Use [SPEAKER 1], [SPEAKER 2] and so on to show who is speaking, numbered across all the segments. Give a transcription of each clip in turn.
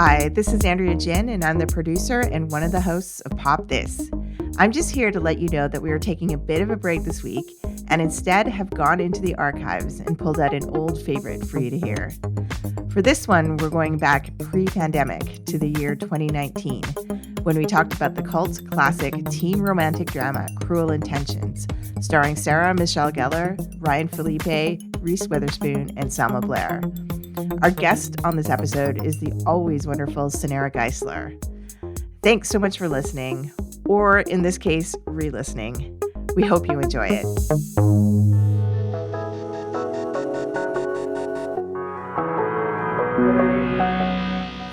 [SPEAKER 1] Hi, this is Andrea Gin, and I'm the producer and one of the hosts of Pop This. I'm just here to let you know that we are taking a bit of a break this week and instead have gone into the archives and pulled out an old favorite for you to hear. For this one, we're going back pre-pandemic to the year 2019, when we talked about the cult classic teen romantic drama Cruel Intentions, starring Sarah Michelle Gellar, Ryan Felipe, Reese Witherspoon, and Selma Blair. Our guest on this episode is the always wonderful Cynara Giessler. Thanks so much for listening, or in this case, re-listening. We hope you enjoy it.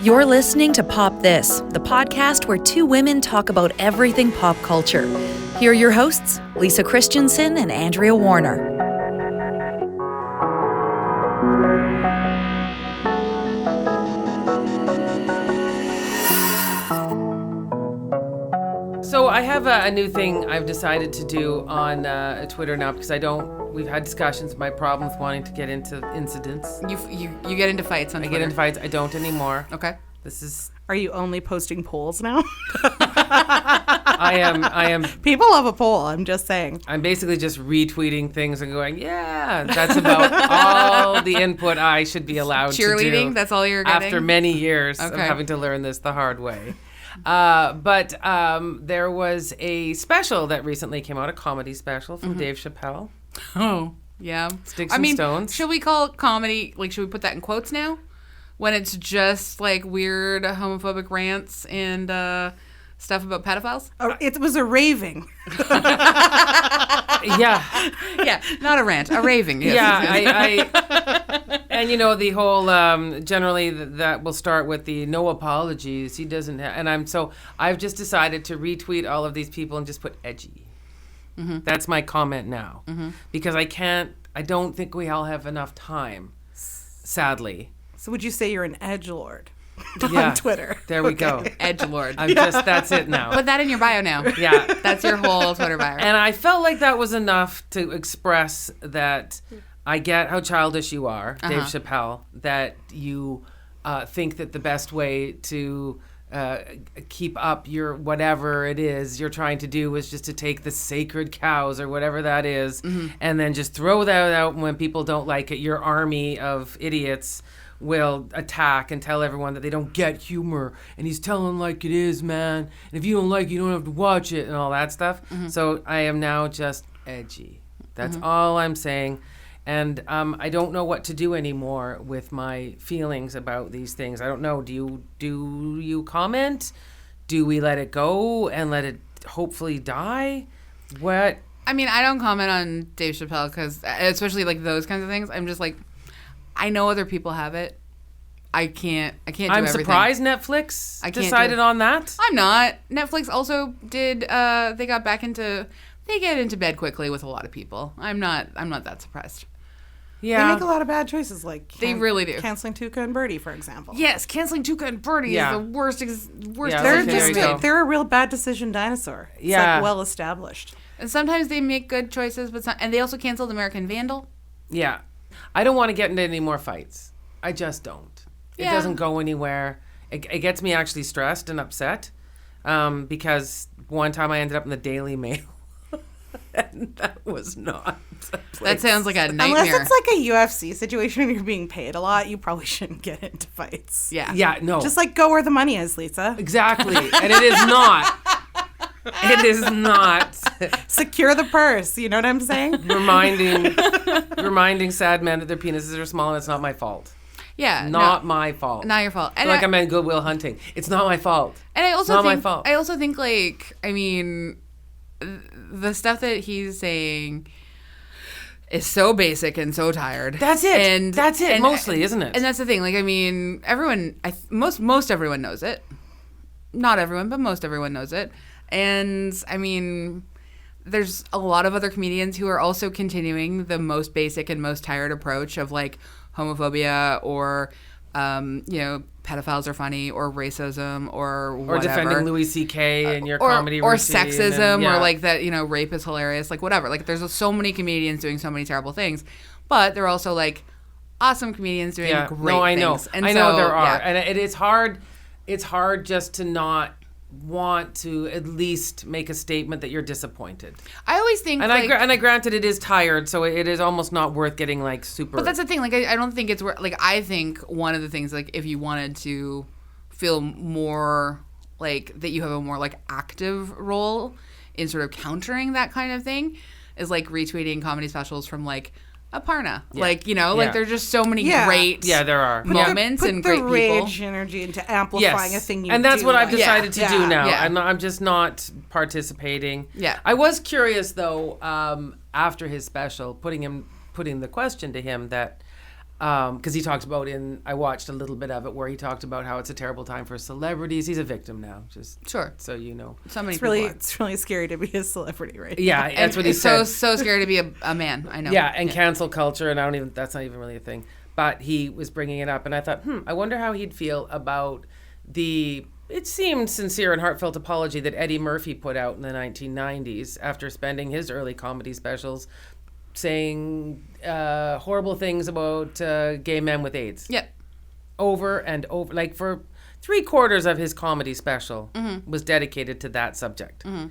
[SPEAKER 2] You're listening to Pop This, the podcast where two women talk about everything pop culture. Here are your hosts, Lisa Christiansen and Andrea Warner.
[SPEAKER 3] So I have a new thing I've decided to do on Twitter now because we've had discussions. My problem with wanting to get into incidents.
[SPEAKER 4] You get into fights on Twitter?
[SPEAKER 3] I get into fights. I don't anymore.
[SPEAKER 4] Okay.
[SPEAKER 5] Are you only posting polls now?
[SPEAKER 3] I am.
[SPEAKER 5] People love a poll, I'm just saying.
[SPEAKER 3] I'm basically just retweeting things and going, yeah, that's about all the input I should be allowed to do.
[SPEAKER 4] Cheerleading, that's all you're getting?
[SPEAKER 3] After many years of having to learn this the hard way. But there was a special that recently came out, a comedy special from Dave Chappelle.
[SPEAKER 4] Oh, yeah.
[SPEAKER 3] Sticks and Stones.
[SPEAKER 4] Should we call it comedy? Like, should we put that in quotes now? When it's just like weird homophobic rants and stuff about pedophiles?
[SPEAKER 5] Oh, it was a raving.
[SPEAKER 3] Yeah.
[SPEAKER 4] Yeah, not a rant, a raving. Yes.
[SPEAKER 3] Yeah, and you know, the whole, generally that will start with the no apologies. He doesn't have, and I've just decided to retweet all of these people and just put edgy. Mm-hmm. That's my comment now. Mm-hmm. Because I don't think we all have enough time, sadly.
[SPEAKER 5] So would you say you're an edgelord
[SPEAKER 3] yeah,
[SPEAKER 5] on Twitter?
[SPEAKER 3] There we go.
[SPEAKER 4] Edgelord.
[SPEAKER 3] That's it now.
[SPEAKER 4] Put that in your bio now.
[SPEAKER 3] Yeah.
[SPEAKER 4] That's your whole Twitter bio.
[SPEAKER 3] And I felt like that was enough to express that I get how childish you are, Dave Chappelle, that you think that the best way to keep up your whatever it is you're trying to do is just to take the sacred cows or whatever that is, and then just throw that out when people don't like it. Your army of idiots will attack and tell everyone that they don't get humor, and he's telling like it is, man. And if you don't like it, you don't have to watch it, and all that stuff. So I am now just edgy. That's all I'm saying. And I don't know what to do anymore with my feelings about these things. I don't know. Do you comment? Do we let it go and let it hopefully die? What?
[SPEAKER 4] I mean, I don't comment on Dave Chappelle because, especially like those kinds of things, I'm just like, I know other people have it. I can't do everything.
[SPEAKER 3] I'm surprised Netflix decided on that.
[SPEAKER 4] I'm not. Netflix also did, they get into bed quickly with a lot of people. I'm not that surprised.
[SPEAKER 3] Yeah.
[SPEAKER 5] They make a lot of bad choices, like
[SPEAKER 4] they really do.
[SPEAKER 5] Canceling Tuca and Birdie, for example.
[SPEAKER 4] Yes, canceling Tuca and Birdie is the worst.
[SPEAKER 5] Yeah, they're a real bad decision dinosaur. It's like well established.
[SPEAKER 4] And sometimes they make good choices, and they also canceled American Vandal.
[SPEAKER 3] Yeah. I don't want to get into any more fights. I just don't.
[SPEAKER 4] Yeah.
[SPEAKER 3] It doesn't go anywhere. It gets me actually stressed and upset because one time I ended up in the Daily Mail. And that was not a place.
[SPEAKER 4] That sounds like a nightmare.
[SPEAKER 5] Unless it's like a UFC situation and you're being paid a lot, you probably shouldn't get into fights.
[SPEAKER 4] Yeah.
[SPEAKER 3] Yeah, no.
[SPEAKER 5] Just like go where the money is, Lisa.
[SPEAKER 3] Exactly. And it is not. It is not.
[SPEAKER 5] Secure the purse, you know what I'm saying?
[SPEAKER 3] Reminding sad men that their penises are small and it's not my fault.
[SPEAKER 4] Yeah.
[SPEAKER 3] Not my fault.
[SPEAKER 4] Not your fault. And
[SPEAKER 3] like I'm in Goodwill Hunting. It's not my fault.
[SPEAKER 4] And I also
[SPEAKER 3] not
[SPEAKER 4] think,
[SPEAKER 3] my fault.
[SPEAKER 4] I also think like, I mean, the stuff that he's saying is so basic and so tired.
[SPEAKER 3] That's it. And that's it, mostly, isn't it?
[SPEAKER 4] And that's the thing. Like, I mean, most everyone knows it. Not everyone, but most everyone knows it. And I mean, there's a lot of other comedians who are also continuing the most basic and most tired approach of like homophobia or, pedophiles are funny or racism or whatever.
[SPEAKER 3] Or defending Louis C.K. in your comedy routine.
[SPEAKER 4] Or sexism or like that, rape is hilarious, like whatever. Like there's so many comedians doing so many terrible things, but they're also like awesome comedians doing great things.
[SPEAKER 3] And I know there are. Yeah. And it is hard it's hard just to not want to at least make a statement that you're disappointed.
[SPEAKER 4] I always think,
[SPEAKER 3] and I granted it is tired, so it is almost not worth getting like super.
[SPEAKER 4] But that's the thing. Like, I don't think it's worth. Like, I think one of the things, like, if you wanted to feel more like that, you have a more like active role in sort of countering that kind of thing, is like retweeting comedy specials from like Aparna. Yeah. Like, you know, like there's just so many great
[SPEAKER 3] there are
[SPEAKER 4] moments and great people.
[SPEAKER 5] Put the rage energy into amplifying a thing you do.
[SPEAKER 3] And that's what I've decided to do now.
[SPEAKER 4] Yeah.
[SPEAKER 3] I'm just not participating.
[SPEAKER 4] Yeah.
[SPEAKER 3] I was curious, though, after his special, putting the question to him that, because he talked about I watched a little bit of it where he talked about how it's a terrible time for celebrities. He's a victim now, just so you know.
[SPEAKER 4] So many
[SPEAKER 5] it's really scary to be a celebrity right
[SPEAKER 3] now. That's what he said.
[SPEAKER 4] So scary to be a man. I know.
[SPEAKER 3] Yeah, and cancel culture, and that's not even really a thing. But he was bringing it up, and I thought, I wonder how he'd feel about it seemed sincere and heartfelt apology that Eddie Murphy put out in the 1990s after spending his early comedy specials saying horrible things about gay men with AIDS.
[SPEAKER 4] Yep.
[SPEAKER 3] Over and over. Like, for 3/4 of his comedy special was dedicated to that subject. Mm-hmm.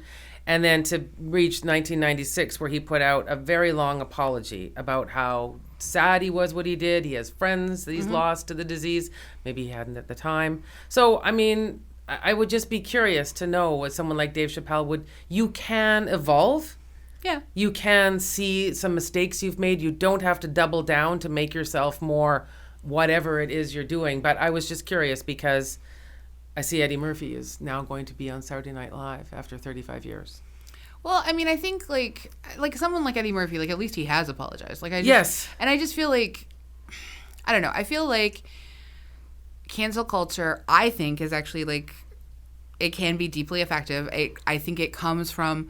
[SPEAKER 3] And then to reach 1996, where he put out a very long apology about how sad he was what he did. He has friends that he's lost to the disease. Maybe he hadn't at the time. So, I mean, I would just be curious to know, with someone like Dave Chappelle, you can evolve.
[SPEAKER 4] Yeah.
[SPEAKER 3] You can see some mistakes you've made. You don't have to double down to make yourself more whatever it is you're doing. But I was just curious because I see Eddie Murphy is now going to be on Saturday Night Live after 35 years.
[SPEAKER 4] Well, I mean, I think like someone like Eddie Murphy, like, at least he has apologized. Like,
[SPEAKER 3] yes.
[SPEAKER 4] And I just feel like, I don't know. I feel like cancel culture, I think, is actually like, it can be deeply effective. I think it comes from,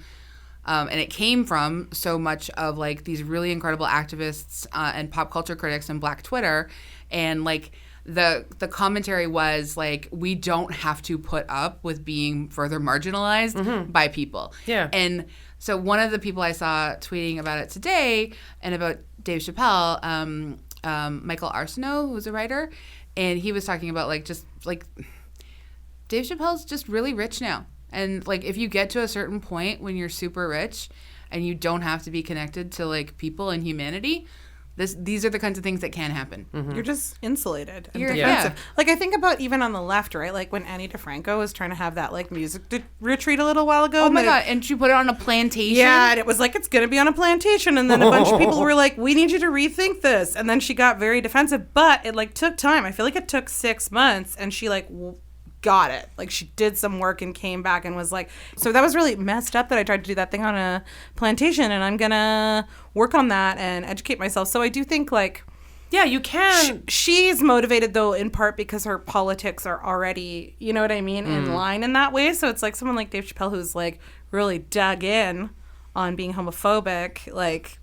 [SPEAKER 4] and it came from so much of like these really incredible activists and pop culture critics and Black Twitter, and like the commentary was like, we don't have to put up with being further marginalized by people.
[SPEAKER 3] Yeah.
[SPEAKER 4] And so one of the people I saw tweeting about it today and about Dave Chappelle, Michael Arsenault, who's a writer, and he was talking about like just like Dave Chappelle's just really rich now. And, like, if you get to a certain point when you're super rich and you don't have to be connected to, like, people and humanity, these are the kinds of things that can happen.
[SPEAKER 5] Mm-hmm. You're just insulated and defensive. Yeah. Like, I think about even on the left, right? Like, when Annie DeFranco was trying to have that, like, music retreat a little while ago.
[SPEAKER 4] Oh, my God. And she put it on a plantation.
[SPEAKER 5] Yeah, and it was like, it's going to be on a plantation. And then a bunch of people were like, we need you to rethink this. And then she got very defensive. But it, like, took time. I feel like it took 6 months. And she, like, got it. Like, she did some work and came back and was like, so that was really messed up that I tried to do that thing on a plantation, and I'm gonna work on that and educate myself. So I do think, like,
[SPEAKER 3] yeah, you can.
[SPEAKER 5] She's motivated, though, in part because her politics are already, you know what I mean, in line in that way. So it's like someone like Dave Chappelle who's like really dug in on being homophobic, like,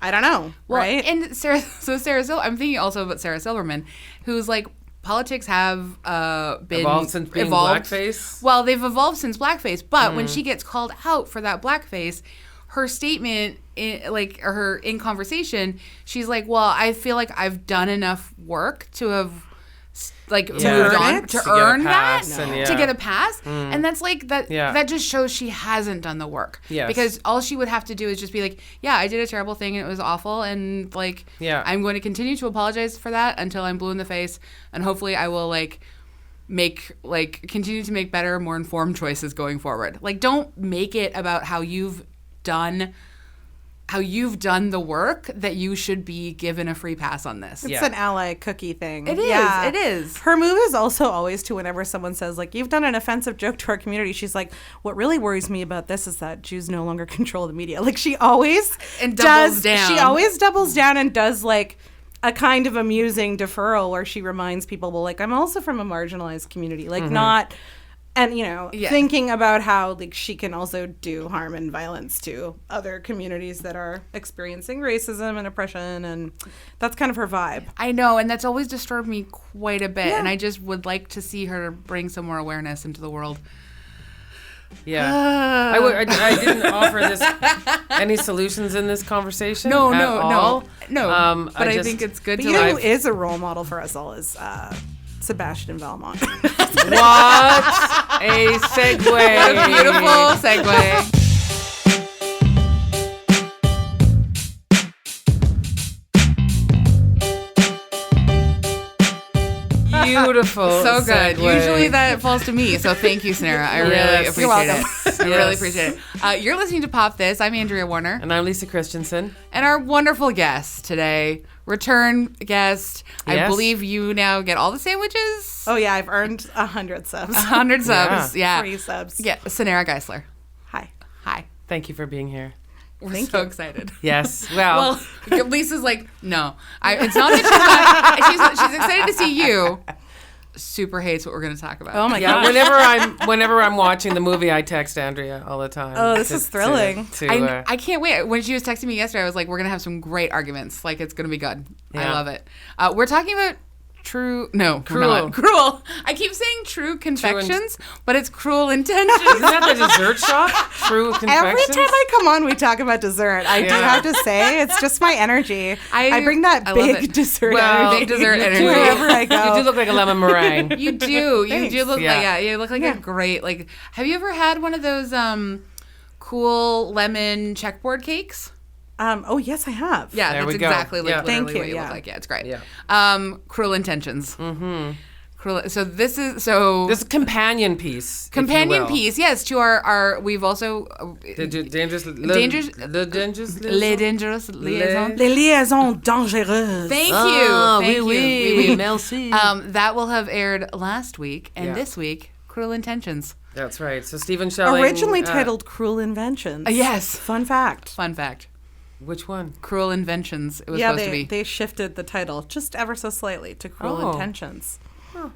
[SPEAKER 5] I don't know,
[SPEAKER 4] well,
[SPEAKER 5] right?
[SPEAKER 4] And Sarah I'm thinking also about Sarah Silverman, who's like, politics have been
[SPEAKER 3] evolved since being blackface.
[SPEAKER 4] Well, they've evolved since blackface, but when she gets called out for that blackface, her statement, in conversation, she's like, "Well, I feel like I've done enough work to have moved on to earn that, to get a pass," and that's like that. Yeah. That just shows she hasn't done the work.
[SPEAKER 3] Yes.
[SPEAKER 4] Because all she would have to do is just be like, "Yeah, I did a terrible thing and it was awful, and like, I'm going to continue to apologize for that until I'm blue in the face, and hopefully I will continue to make better, more informed choices going forward." Like, don't make it about how you've done the work that you should be given a free pass on this.
[SPEAKER 5] It's an ally cookie thing.
[SPEAKER 4] It is. Yeah. It is.
[SPEAKER 5] Her move is also always to, whenever someone says, like, you've done an offensive joke to our community, she's like, what really worries me about this is that Jews no longer control the media. Like, she always doubles down and does, like, a kind of amusing deferral where she reminds people, well, like, I'm also from a marginalized community. Like, not... And, you know, thinking about how, like, she can also do harm and violence to other communities that are experiencing racism and oppression, and that's kind of her vibe.
[SPEAKER 4] I know, and that's always disturbed me quite a bit, and I just would like to see her bring some more awareness into the world.
[SPEAKER 3] Yeah. I didn't offer any solutions in this conversation.
[SPEAKER 4] No.
[SPEAKER 3] But
[SPEAKER 4] I think it's good to
[SPEAKER 5] you know who is a role model for us all is Sebastian Valmont.
[SPEAKER 3] What a segue.
[SPEAKER 4] A beautiful segue.
[SPEAKER 3] Beautiful.
[SPEAKER 4] So good.
[SPEAKER 3] Segue.
[SPEAKER 4] Usually that falls to me. So thank you, Cynara. I really appreciate
[SPEAKER 5] welcome.
[SPEAKER 4] it. I really appreciate it. You're listening to Pop This. I'm Andrea Warner.
[SPEAKER 3] And I'm Lisa Christiansen.
[SPEAKER 4] And our wonderful guest today, return guest.
[SPEAKER 3] Yes.
[SPEAKER 4] I believe you now get all the sandwiches.
[SPEAKER 5] Oh, yeah. I've earned 100 subs.
[SPEAKER 4] 100 subs. Yeah.
[SPEAKER 5] Free subs.
[SPEAKER 4] Yeah. Cynara Giessler.
[SPEAKER 5] Hi.
[SPEAKER 4] Hi.
[SPEAKER 3] Thank you for being here.
[SPEAKER 4] We're so excited.
[SPEAKER 3] Yes. Well,
[SPEAKER 4] Lisa's like, no. It's not that she's excited to see you. Super hates what we're going to talk about.
[SPEAKER 5] Oh, my
[SPEAKER 3] yeah.
[SPEAKER 5] God.
[SPEAKER 3] Whenever I'm watching the movie, I text Andrea all the time.
[SPEAKER 5] Oh, this is thrilling.
[SPEAKER 4] I can't wait. When she was texting me yesterday, I was like, we're going to have some great arguments. Like, it's going to be good.
[SPEAKER 3] Yeah.
[SPEAKER 4] I love it. We're talking about cruel. I keep saying true confections, but it's cruel intentions.
[SPEAKER 3] Isn't that the dessert shop? True confections?
[SPEAKER 5] Every time I come on, we talk about dessert. I do have to say, it's just my energy. I bring that big dessert energy.
[SPEAKER 4] Big dessert energy.
[SPEAKER 5] Wherever I go.
[SPEAKER 3] You do look like a lemon meringue.
[SPEAKER 4] You do.
[SPEAKER 5] Thanks.
[SPEAKER 4] You do look you look like a great, like, have you ever had one of those cool lemon checkboard cakes?
[SPEAKER 5] Oh, yes, I have.
[SPEAKER 4] Yeah,
[SPEAKER 3] There
[SPEAKER 4] that's
[SPEAKER 3] we go.
[SPEAKER 4] exactly like
[SPEAKER 3] Yeah.
[SPEAKER 4] literally
[SPEAKER 5] Thank you,
[SPEAKER 4] what you
[SPEAKER 5] yeah.
[SPEAKER 4] look like. Yeah, it's great.
[SPEAKER 3] Yeah.
[SPEAKER 4] Cruel intentions.
[SPEAKER 3] Mm-hmm.
[SPEAKER 4] So this is
[SPEAKER 3] This companion piece.
[SPEAKER 4] companion
[SPEAKER 3] if you will.
[SPEAKER 4] piece. Yes, to our we've also
[SPEAKER 3] The dangerous
[SPEAKER 4] Les Dangerous Liaisons.
[SPEAKER 5] Les liaisons dangereuses.
[SPEAKER 4] Thank you.
[SPEAKER 3] Ah,
[SPEAKER 4] Thank
[SPEAKER 3] oui,
[SPEAKER 4] you.
[SPEAKER 3] merci.
[SPEAKER 4] That will have aired last week, and
[SPEAKER 3] Yeah.
[SPEAKER 4] this week, Cruel Intentions.
[SPEAKER 3] That's right. So Stephen Schelling.
[SPEAKER 5] Originally titled Cruel Inventions.
[SPEAKER 4] Yes.
[SPEAKER 5] Fun fact.
[SPEAKER 4] Fun fact.
[SPEAKER 3] Which one?
[SPEAKER 4] Cruel Inventions. It was supposed to be.
[SPEAKER 5] They shifted the title just ever so slightly to Cruel
[SPEAKER 3] Oh.
[SPEAKER 5] Intentions.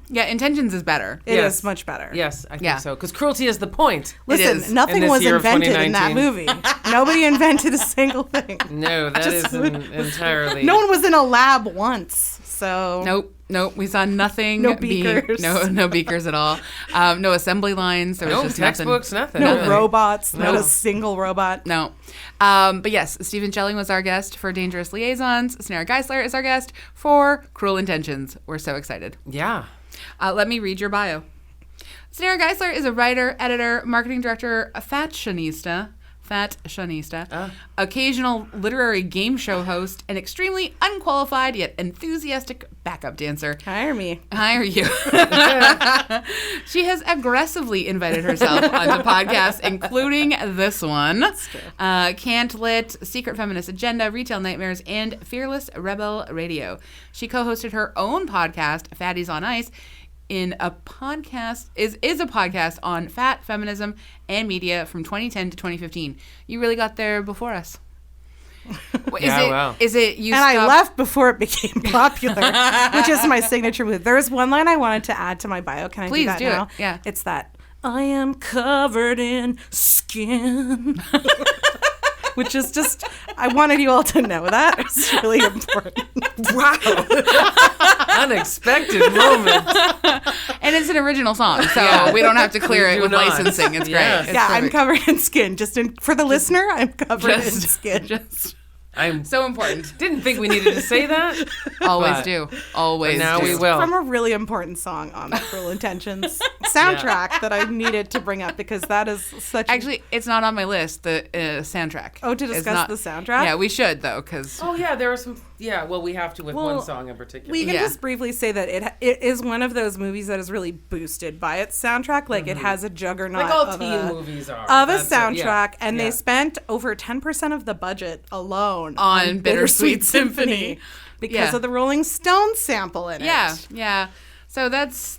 [SPEAKER 4] Yeah, Intentions is better.
[SPEAKER 5] It is
[SPEAKER 3] Yes.
[SPEAKER 5] much better.
[SPEAKER 3] Yes, I think
[SPEAKER 4] Yeah.
[SPEAKER 3] so. Because cruelty is the point.
[SPEAKER 5] Listen,
[SPEAKER 4] is.
[SPEAKER 3] In
[SPEAKER 5] nothing
[SPEAKER 3] this
[SPEAKER 5] was
[SPEAKER 3] year of
[SPEAKER 5] invented in that
[SPEAKER 3] 2019.
[SPEAKER 5] movie. Nobody invented a single thing.
[SPEAKER 3] No, that
[SPEAKER 5] Just
[SPEAKER 3] isn't entirely.
[SPEAKER 5] No one was in a lab once, so
[SPEAKER 4] Nope. We saw nothing.
[SPEAKER 5] No beakers.
[SPEAKER 4] No beakers at all. No assembly lines. There was
[SPEAKER 3] No
[SPEAKER 4] just
[SPEAKER 3] textbooks, nothing.
[SPEAKER 5] no robots, not
[SPEAKER 3] No.
[SPEAKER 5] a single robot.
[SPEAKER 4] No. But yes, Stephen Schelling was our guest for Dangerous Liaisons. Cynara Giessler is our guest for Cruel Intentions. We're so excited.
[SPEAKER 3] Yeah.
[SPEAKER 4] Let me read your bio. Cynara Giessler is a writer, editor, marketing director, a fashionista, occasional literary game show host, and extremely unqualified yet enthusiastic backup dancer.
[SPEAKER 5] Hire me.
[SPEAKER 4] Hire you. She has aggressively invited herself onto podcasts, including this one, Can't Lit, Secret Feminist Agenda, Retail Nightmares, and Fearless Rebel Radio. She co-hosted her own podcast, Fatties on Ice, is a podcast on fat, feminism, and media from 2010 to 2015. You really got there before us.
[SPEAKER 3] Wow.
[SPEAKER 4] Is it you?
[SPEAKER 5] And I left before it became popular, which is my signature move. There's one line I wanted to add to my bio. Can I
[SPEAKER 4] Please
[SPEAKER 5] do that
[SPEAKER 4] do
[SPEAKER 5] now?
[SPEAKER 4] it. Yeah.
[SPEAKER 5] It's that I am covered in skin. Which is just, I wanted you all to know that. It's really important.
[SPEAKER 3] Wow. Unexpected moment.
[SPEAKER 4] And it's an original song, so we don't have to clear it with licensing. It's
[SPEAKER 3] Yes.
[SPEAKER 4] great. It's
[SPEAKER 5] Yeah, I'm
[SPEAKER 4] perfect.
[SPEAKER 5] covered in skin. For the listener, I'm covered in skin.
[SPEAKER 4] Just
[SPEAKER 3] I
[SPEAKER 4] so important.
[SPEAKER 3] didn't think we needed to say that.
[SPEAKER 4] Always
[SPEAKER 3] But-
[SPEAKER 4] do. Always
[SPEAKER 3] Now
[SPEAKER 4] do.
[SPEAKER 3] we will.
[SPEAKER 5] From a really important song on the Cruel Intentions soundtrack that I needed to bring up because that is such
[SPEAKER 4] Actually, it's not on my list, the soundtrack.
[SPEAKER 5] Oh, to
[SPEAKER 4] It's
[SPEAKER 5] discuss
[SPEAKER 4] not-
[SPEAKER 5] the soundtrack?
[SPEAKER 4] Yeah, we should, though, because...
[SPEAKER 3] Oh, yeah, there are some. Yeah, well, we have to with
[SPEAKER 5] Well,
[SPEAKER 3] one song in particular.
[SPEAKER 5] We can
[SPEAKER 4] Yeah.
[SPEAKER 5] just briefly say that it is one of those movies that is really boosted by its soundtrack. Like it has a juggernaut
[SPEAKER 3] like all
[SPEAKER 5] of
[SPEAKER 3] teen
[SPEAKER 5] a,
[SPEAKER 3] movies are.
[SPEAKER 5] of a
[SPEAKER 3] That's it,
[SPEAKER 5] soundtrack,
[SPEAKER 3] yeah.
[SPEAKER 5] and
[SPEAKER 3] Yeah.
[SPEAKER 5] they spent over 10% of the budget alone
[SPEAKER 4] On Bittersweet Symphony.
[SPEAKER 5] because
[SPEAKER 4] Yeah.
[SPEAKER 5] of the Rolling Stones sample in it.
[SPEAKER 4] Yeah. So that's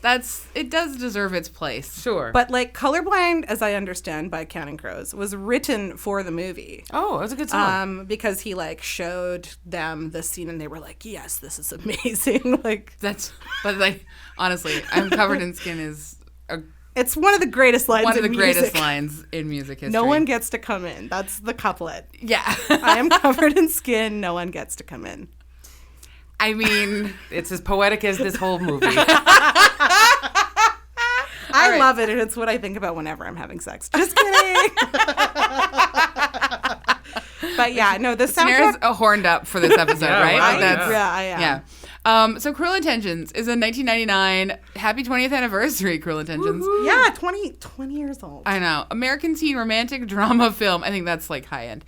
[SPEAKER 4] it does deserve its place.
[SPEAKER 3] Sure.
[SPEAKER 5] But like Colorblind, as I understand by Counting Crows, was written for the movie.
[SPEAKER 3] oh, that's a good song.
[SPEAKER 5] Because he like showed them the scene and they were like, yes, this is amazing.
[SPEAKER 4] But like honestly, I'm covered in skin is
[SPEAKER 5] It's one of the greatest lines
[SPEAKER 4] one of the
[SPEAKER 5] in
[SPEAKER 4] greatest
[SPEAKER 5] music.
[SPEAKER 4] lines in music history.
[SPEAKER 5] No one gets to come in. That's the couplet.
[SPEAKER 4] Yeah.
[SPEAKER 5] I am covered in skin. No one gets to come in.
[SPEAKER 4] I mean,
[SPEAKER 3] It's as poetic as this whole movie.
[SPEAKER 5] I
[SPEAKER 4] right.
[SPEAKER 5] love it, and it's what I think about whenever I'm having sex. Just kidding. But yeah, no, the
[SPEAKER 4] Cynara's
[SPEAKER 5] soundtrack.
[SPEAKER 4] horned up for this episode,
[SPEAKER 3] Yeah,
[SPEAKER 4] right?
[SPEAKER 3] wow,
[SPEAKER 4] Like that's,
[SPEAKER 5] yeah, I am.
[SPEAKER 4] Yeah. So Cruel Intentions is a 1999 happy 20th anniversary Cruel Intentions.
[SPEAKER 5] Woo-hoo. Yeah, 20 years old.
[SPEAKER 4] I know. American teen romantic drama film. I think that's like high end.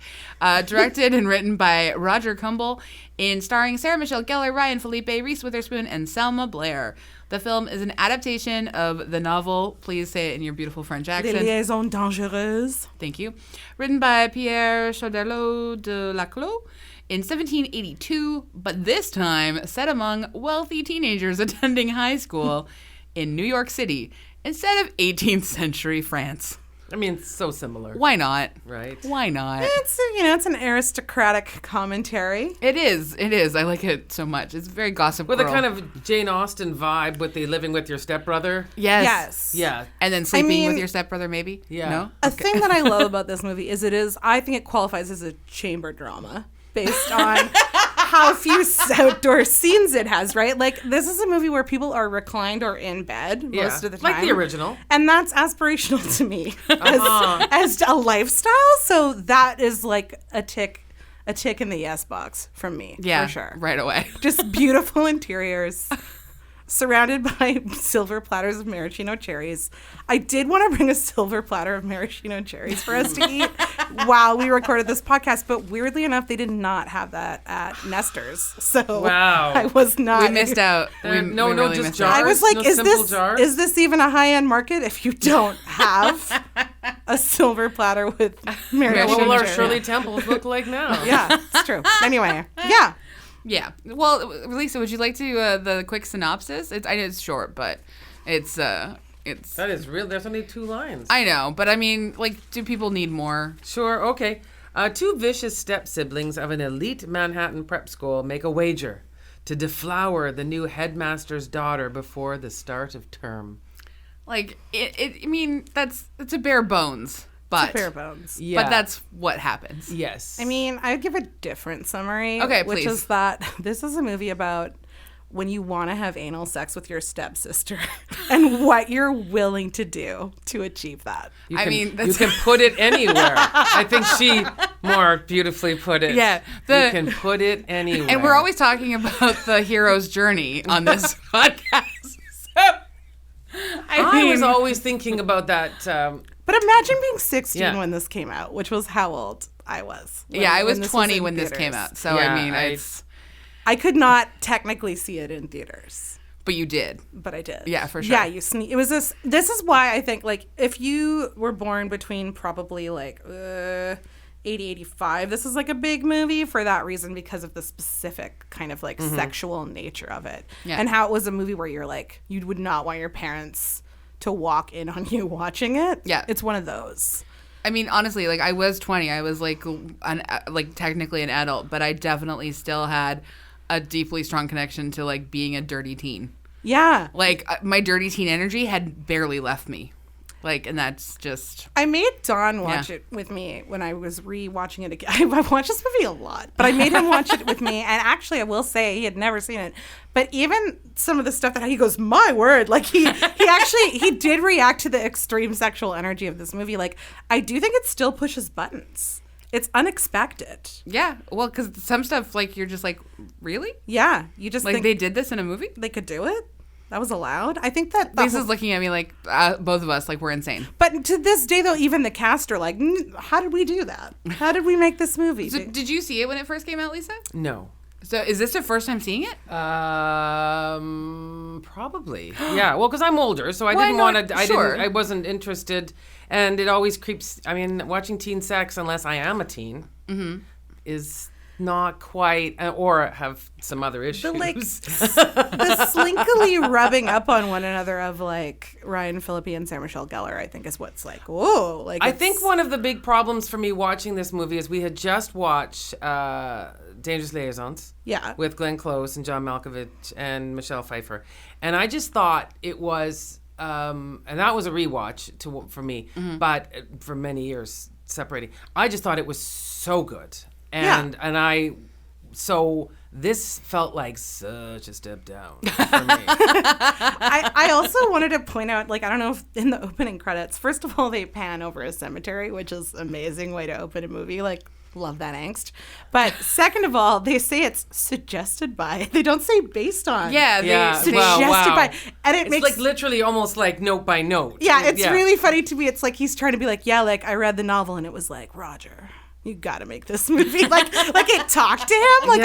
[SPEAKER 4] Directed and written by Roger Kumble, and starring Sarah Michelle Gellar, Ryan Felipe, Reese Witherspoon, and Selma Blair. The film is an adaptation of the novel, please say it in your beautiful French accent.
[SPEAKER 5] Les Liaisons Dangereuses.
[SPEAKER 4] Thank you. Written by Pierre Chaudelot de Laclos in 1782, but this time set among wealthy teenagers attending high school in New York City instead of 18th century France.
[SPEAKER 3] I mean, it's so similar.
[SPEAKER 4] Why not?
[SPEAKER 3] Right.
[SPEAKER 4] Why not?
[SPEAKER 5] It's an aristocratic commentary.
[SPEAKER 4] It is. I like it so much. It's very Gossip Girl.
[SPEAKER 3] With a kind of Jane Austen vibe with the living with your stepbrother.
[SPEAKER 4] Yes.
[SPEAKER 3] Yeah.
[SPEAKER 4] And then sleeping with your stepbrother, maybe?
[SPEAKER 3] Yeah.
[SPEAKER 4] No?
[SPEAKER 5] A thing that I love about this movie is I think it qualifies as a chamber drama based on how few outdoor scenes it has, right? Like, this is a movie where people are reclined or in bed most of the time.
[SPEAKER 3] Like the original.
[SPEAKER 5] And that's aspirational to me as a lifestyle. So that is like a tick in the yes box from me, for sure.
[SPEAKER 4] Right away.
[SPEAKER 5] Just beautiful interiors. Surrounded by silver platters of maraschino cherries. I did want to bring a silver platter of maraschino cherries for us to eat while we recorded this podcast, but weirdly enough, they did not have that at Nestor's. So
[SPEAKER 3] wow.
[SPEAKER 5] I was not.
[SPEAKER 4] We missed out.
[SPEAKER 3] No,
[SPEAKER 4] really
[SPEAKER 3] just
[SPEAKER 4] missed
[SPEAKER 3] jars.
[SPEAKER 4] out.
[SPEAKER 5] I was like,
[SPEAKER 3] no
[SPEAKER 5] is this even a high-end market if you don't have a silver platter with maraschino
[SPEAKER 3] What will our
[SPEAKER 5] cherries?
[SPEAKER 3] Shirley Temples look like now?
[SPEAKER 5] Yeah, it's true. Anyway, yeah.
[SPEAKER 4] Yeah. Well, Lisa, would you like to the quick synopsis? I know it's short, but it's.
[SPEAKER 3] That is real. There's only 2 lines.
[SPEAKER 4] I know, but I mean, like, do people need more?
[SPEAKER 3] Sure. Okay. 2 vicious step-siblings of an elite Manhattan prep school make a wager to deflower the new headmaster's daughter before the start of term.
[SPEAKER 4] Like, I mean, it's a bare bones. But,
[SPEAKER 5] bare bones.
[SPEAKER 3] Yeah.
[SPEAKER 4] But that's what happens.
[SPEAKER 3] Yes.
[SPEAKER 5] I mean, I'd give a different summary.
[SPEAKER 4] Okay,
[SPEAKER 5] which
[SPEAKER 4] please.
[SPEAKER 5] is that this is a movie about when you want to have anal sex with your stepsister and what you're willing to do to achieve that.
[SPEAKER 3] you
[SPEAKER 4] that's-
[SPEAKER 3] can put it anywhere. I think she more beautifully put it.
[SPEAKER 4] Yeah,
[SPEAKER 3] you can put it anywhere.
[SPEAKER 4] And we're always talking about the hero's journey on this podcast. So,
[SPEAKER 3] I was always thinking about that.
[SPEAKER 5] But imagine being 16
[SPEAKER 3] Yeah.
[SPEAKER 5] when this came out, which was how old I was.
[SPEAKER 4] I was
[SPEAKER 5] this
[SPEAKER 4] 20
[SPEAKER 5] in
[SPEAKER 4] when this
[SPEAKER 5] theaters.
[SPEAKER 4] came out. So,
[SPEAKER 3] Yeah,
[SPEAKER 4] I mean,
[SPEAKER 5] I could not technically see it in theaters.
[SPEAKER 4] but you did.
[SPEAKER 5] But I did.
[SPEAKER 4] Yeah, for sure.
[SPEAKER 5] Yeah, it was this is why I think, like, if you were born between probably, like, 80, 85, this is, like, a big movie for that reason because of the specific kind of, like, sexual nature of it.
[SPEAKER 4] Yeah.
[SPEAKER 5] And how it was a movie where you're, like, you would not want your parents to walk in on you watching it.
[SPEAKER 4] Yeah.
[SPEAKER 5] It's one of those.
[SPEAKER 4] I mean, honestly, like, I was 20. I was, like, technically an adult, but I definitely still had a deeply strong connection to, like, being a dirty teen.
[SPEAKER 5] Yeah.
[SPEAKER 4] Like, my dirty teen energy had barely left me. Like, and that's just...
[SPEAKER 5] I made Don watch it with me when I was re-watching it again. I've watched this movie a lot, but I made him watch it with me. And actually, I will say he had never seen it. But even some of the stuff that he goes, my word, like he did react to the extreme sexual energy of this movie. Like, I do think it still pushes buttons. It's unexpected.
[SPEAKER 4] Yeah. Well, because some stuff, like, you're just like, really?
[SPEAKER 5] Yeah. You just
[SPEAKER 4] Like,
[SPEAKER 5] think
[SPEAKER 4] they did this in a movie?
[SPEAKER 5] they could do it? That was allowed? I think that...
[SPEAKER 4] Lisa's looking at me like, both of us, like, we're insane.
[SPEAKER 5] But to this day, though, even the cast are like, how did we do that? How did we make this movie?
[SPEAKER 4] So, did you see it when it first came out, Lisa?
[SPEAKER 3] No.
[SPEAKER 4] So, is this your first time seeing it?
[SPEAKER 3] Probably. Yeah. Well, because I'm older, so I didn't want to. I wasn't interested, and it always creeps. I mean, watching teen sex, unless I am a teen, is not quite, or have some other issues.
[SPEAKER 5] The, like, the slinkily rubbing up on one another of, like, Ryan Phillippe and Sarah Michelle Gellar, I think, is what's like, whoa. Like,
[SPEAKER 3] I think one of the big problems for me watching this movie is we had just watched Dangerous Liaisons.
[SPEAKER 5] Yeah.
[SPEAKER 3] With Glenn Close and John Malkovich and Michelle Pfeiffer. And I just thought it was, and that was a rewatch for me, but for many years separating. I just thought it was so good. So this felt like such a step down for me.
[SPEAKER 5] I also wanted to point out, like, I don't know if in the opening credits, first of all, they pan over a cemetery, which is an amazing way to open a movie. Like, Love that angst. But second of all, they say it's suggested by. They don't say based on.
[SPEAKER 4] Yeah.
[SPEAKER 5] Suggested by. And it makes
[SPEAKER 3] like literally almost like note by note.
[SPEAKER 5] Yeah, it's really funny to me. It's like he's trying to be like, yeah, like I read the novel and it was like, Roger, you got to make this movie. like it talked to him. Like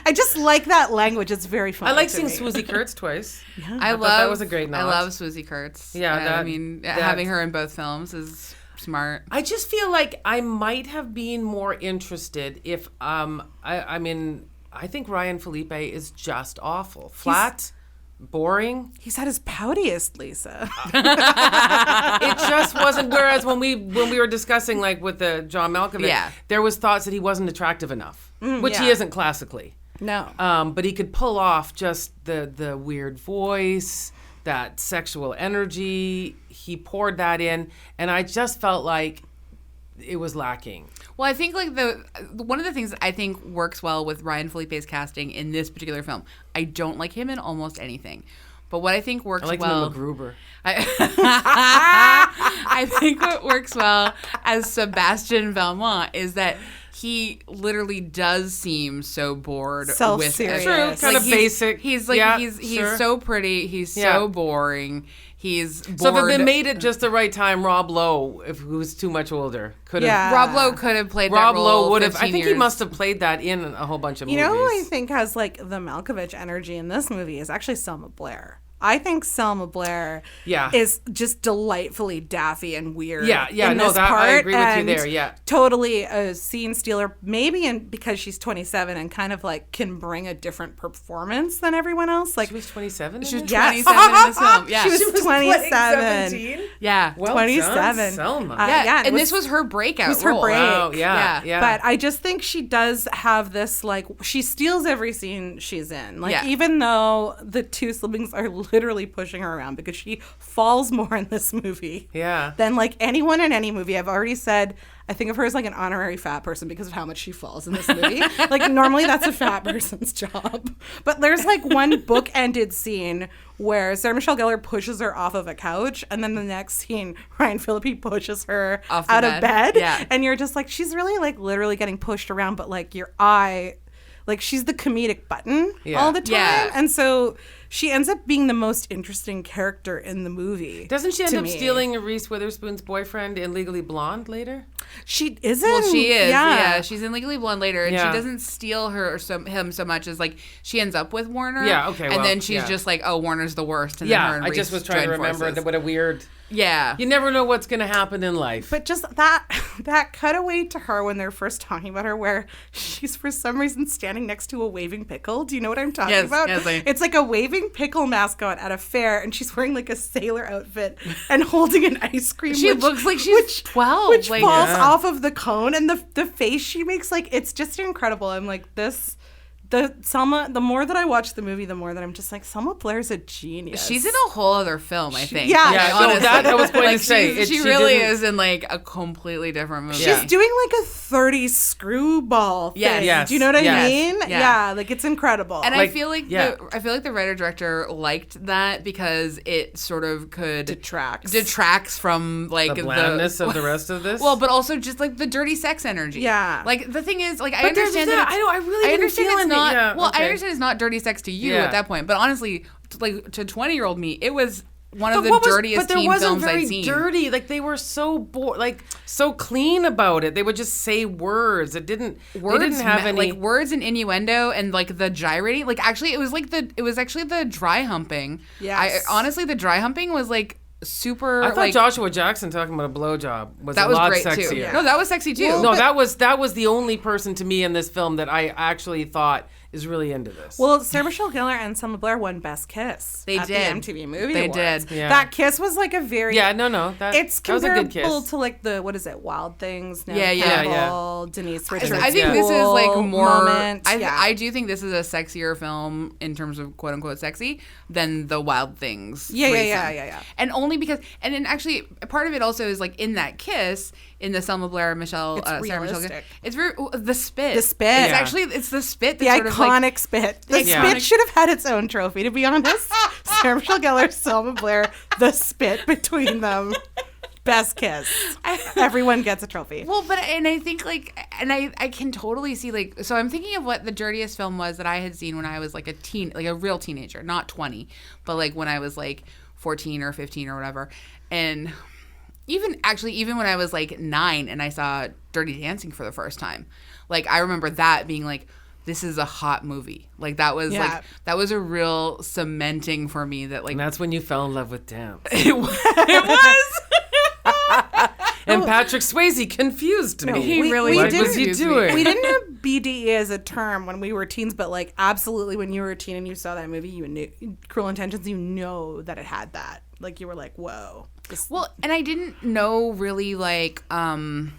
[SPEAKER 5] I just like that language. It's very funny.
[SPEAKER 3] I like seeing Swoosie Kurtz twice.
[SPEAKER 5] Yeah.
[SPEAKER 4] I love
[SPEAKER 3] that was a great nod.
[SPEAKER 4] I love Swoosie Kurtz.
[SPEAKER 3] Yeah,
[SPEAKER 4] having her in both films is smart.
[SPEAKER 3] I just feel like I might have been more interested if I mean I think Ryan Felipe is just awful. Flat, boring.
[SPEAKER 5] He's at his poutiest, Lisa.
[SPEAKER 3] It just wasn't. Whereas when we were discussing like with the John Malkovich, there was thoughts that he wasn't attractive enough, which he isn't classically.
[SPEAKER 5] No.
[SPEAKER 3] But he could pull off just the weird voice, that sexual energy. He poured that in, and I just felt like it was lacking.
[SPEAKER 4] Well, I think like one of the things that I think works well with Ryan Felipe's casting in this particular film, I don't like him in almost anything. But what I think works well...
[SPEAKER 3] him in MacGruber.
[SPEAKER 4] I think what works well as Sebastian Valmont is that he literally does seem so bored with
[SPEAKER 5] self-serious.
[SPEAKER 3] True, kind of basic.
[SPEAKER 4] He's like he's so pretty. He's so boring. He's bored.
[SPEAKER 3] So if they made it just the right time, Rob Lowe, who was too much older, could have.
[SPEAKER 4] Rob Lowe could have played
[SPEAKER 3] Rob
[SPEAKER 4] that role.
[SPEAKER 3] Lowe would have. I think
[SPEAKER 4] years.
[SPEAKER 3] he must have played that in a whole bunch of movies.
[SPEAKER 5] You know who I think has like the Malkovich energy in this movie is actually Selma Blair. I think Selma Blair is just delightfully daffy and weird.
[SPEAKER 3] I agree with you there. Yeah,
[SPEAKER 5] totally a scene stealer. Maybe because she's 27 and kind of like can bring a different performance than everyone else. Like
[SPEAKER 3] she was 27.
[SPEAKER 4] She was 27 in this film. Yeah,
[SPEAKER 5] she was 27.
[SPEAKER 4] Yeah,
[SPEAKER 3] well
[SPEAKER 5] 27.
[SPEAKER 3] Done, Selma.
[SPEAKER 4] And this was her breakout.
[SPEAKER 5] It was her break.
[SPEAKER 3] Wow, yeah.
[SPEAKER 5] But I just think she does have this like she steals every scene she's in. Like even though the two siblings are literally pushing her around because she falls more in this movie than like anyone in any movie. I've already said I think of her as like an honorary fat person because of how much she falls in this movie. Like normally that's a fat person's job. But there's like one book-ended scene where Sarah Michelle Gellar pushes her off of a couch, and then the next scene Ryan Phillippe pushes her out of bed. Yeah. And you're just like, she's really like literally getting pushed around, but like your eye, like she's the comedic button all the time. Yeah. And so she ends up being the most interesting character in the movie.
[SPEAKER 3] Doesn't she end up stealing Reese Witherspoon's boyfriend in Legally Blonde later?
[SPEAKER 5] She isn't.
[SPEAKER 4] Well, she is. Yeah, she's in Legally Blonde later, and she doesn't steal him so much as like she ends up with Warner.
[SPEAKER 3] Yeah. Okay.
[SPEAKER 4] And then she's just like, oh, Warner's the worst. And then her and
[SPEAKER 3] I just was trying to remember what a weird.
[SPEAKER 4] Yeah.
[SPEAKER 3] You never know what's going to happen in life.
[SPEAKER 5] But just that cutaway to her when they're first talking about her where she's for some reason standing next to a waving pickle. Do you know what I'm talking about?
[SPEAKER 4] Yes,
[SPEAKER 5] it's like a waving pickle mascot at a fair, and she's wearing like a sailor outfit and holding an ice cream.
[SPEAKER 4] She looks like she's 12.
[SPEAKER 5] Which falls off of the cone, and the face she makes, like, it's just incredible. I'm like, the more that I watch the movie, the more that I'm just like, Selma Blair's a genius.
[SPEAKER 4] She's in a whole other film, I think.
[SPEAKER 3] That I was going to say.
[SPEAKER 4] She really is in like a completely different movie.
[SPEAKER 5] She's doing like a 30 screwball thing.
[SPEAKER 3] Yes.
[SPEAKER 5] Do you know what I mean?
[SPEAKER 4] Yeah.
[SPEAKER 5] Like it's incredible.
[SPEAKER 4] And I feel like the writer director liked that because it sort of could detracts from like
[SPEAKER 3] the blandness of the rest of this.
[SPEAKER 4] Well, but also just like the dirty sex energy.
[SPEAKER 5] Yeah.
[SPEAKER 4] Like the thing is, like
[SPEAKER 3] I
[SPEAKER 4] understand that.
[SPEAKER 3] I really understand
[SPEAKER 4] it's not. I understand it's not dirty sex to you at that point, but honestly, like to 20-year-old me, it was one of the dirtiest teen films I'd seen. But there wasn't very
[SPEAKER 3] dirty. Like they were so so clean about it. They would just say words. They didn't have any
[SPEAKER 4] like words and innuendo and like the gyrating. Like actually, it was actually the dry humping.
[SPEAKER 5] Yes.
[SPEAKER 4] Honestly, the dry humping was like super.
[SPEAKER 3] I thought Joshua Jackson talking about a blowjob was
[SPEAKER 4] that
[SPEAKER 3] a
[SPEAKER 4] was
[SPEAKER 3] lot
[SPEAKER 4] great
[SPEAKER 3] sexier.
[SPEAKER 4] Too. Yeah. No, that was sexy too.
[SPEAKER 3] Well, that was the only person to me in this film that I actually thought is really into this.
[SPEAKER 5] Well, Sarah Michelle Gellar and Selma Blair won Best Kiss.
[SPEAKER 4] They
[SPEAKER 5] at
[SPEAKER 4] did.
[SPEAKER 5] the MTV Movie
[SPEAKER 4] They
[SPEAKER 5] Awards.
[SPEAKER 4] did.
[SPEAKER 5] Yeah. That kiss was like a very it's
[SPEAKER 3] that was a good kiss.
[SPEAKER 5] comparable to like the what is it, Wild Things? Denise Richards.
[SPEAKER 4] I think this is like more.
[SPEAKER 5] Moment.
[SPEAKER 4] I do think this is a sexier film in terms of quote unquote sexy than the Wild Things.
[SPEAKER 5] Yeah.
[SPEAKER 4] And only because, and then actually part of it also is like in that kiss. In the Selma Blair Sarah Michelle, it's very the spit.
[SPEAKER 5] The spit.
[SPEAKER 4] It's actually the spit.
[SPEAKER 5] The iconic spit. The spit should have had its own trophy. To be honest, Sarah Michelle Gellar, Selma Blair, the spit between them. Best kiss. Everyone gets a trophy.
[SPEAKER 4] Well, and I think I can totally see so I'm thinking of what the dirtiest film was that I had seen when I was like a real teenager, not 20, but like when I was like 14 or 15 or whatever. And even when I was like 9 and I saw Dirty Dancing for the first time, like I remember that being like, this is a hot movie. Like that was that was a real cementing for me that like.
[SPEAKER 3] And that's when you fell in love with dance.
[SPEAKER 4] It was.
[SPEAKER 3] And Patrick Swayze confused me.
[SPEAKER 4] He really
[SPEAKER 3] What was he doing?
[SPEAKER 5] We didn't have BDE as a term when we were teens, but like absolutely when you were a teen and you saw that movie, you knew Cruel Intentions, you know that it had that. Like you were like, whoa.
[SPEAKER 4] Well, and I didn't know really like the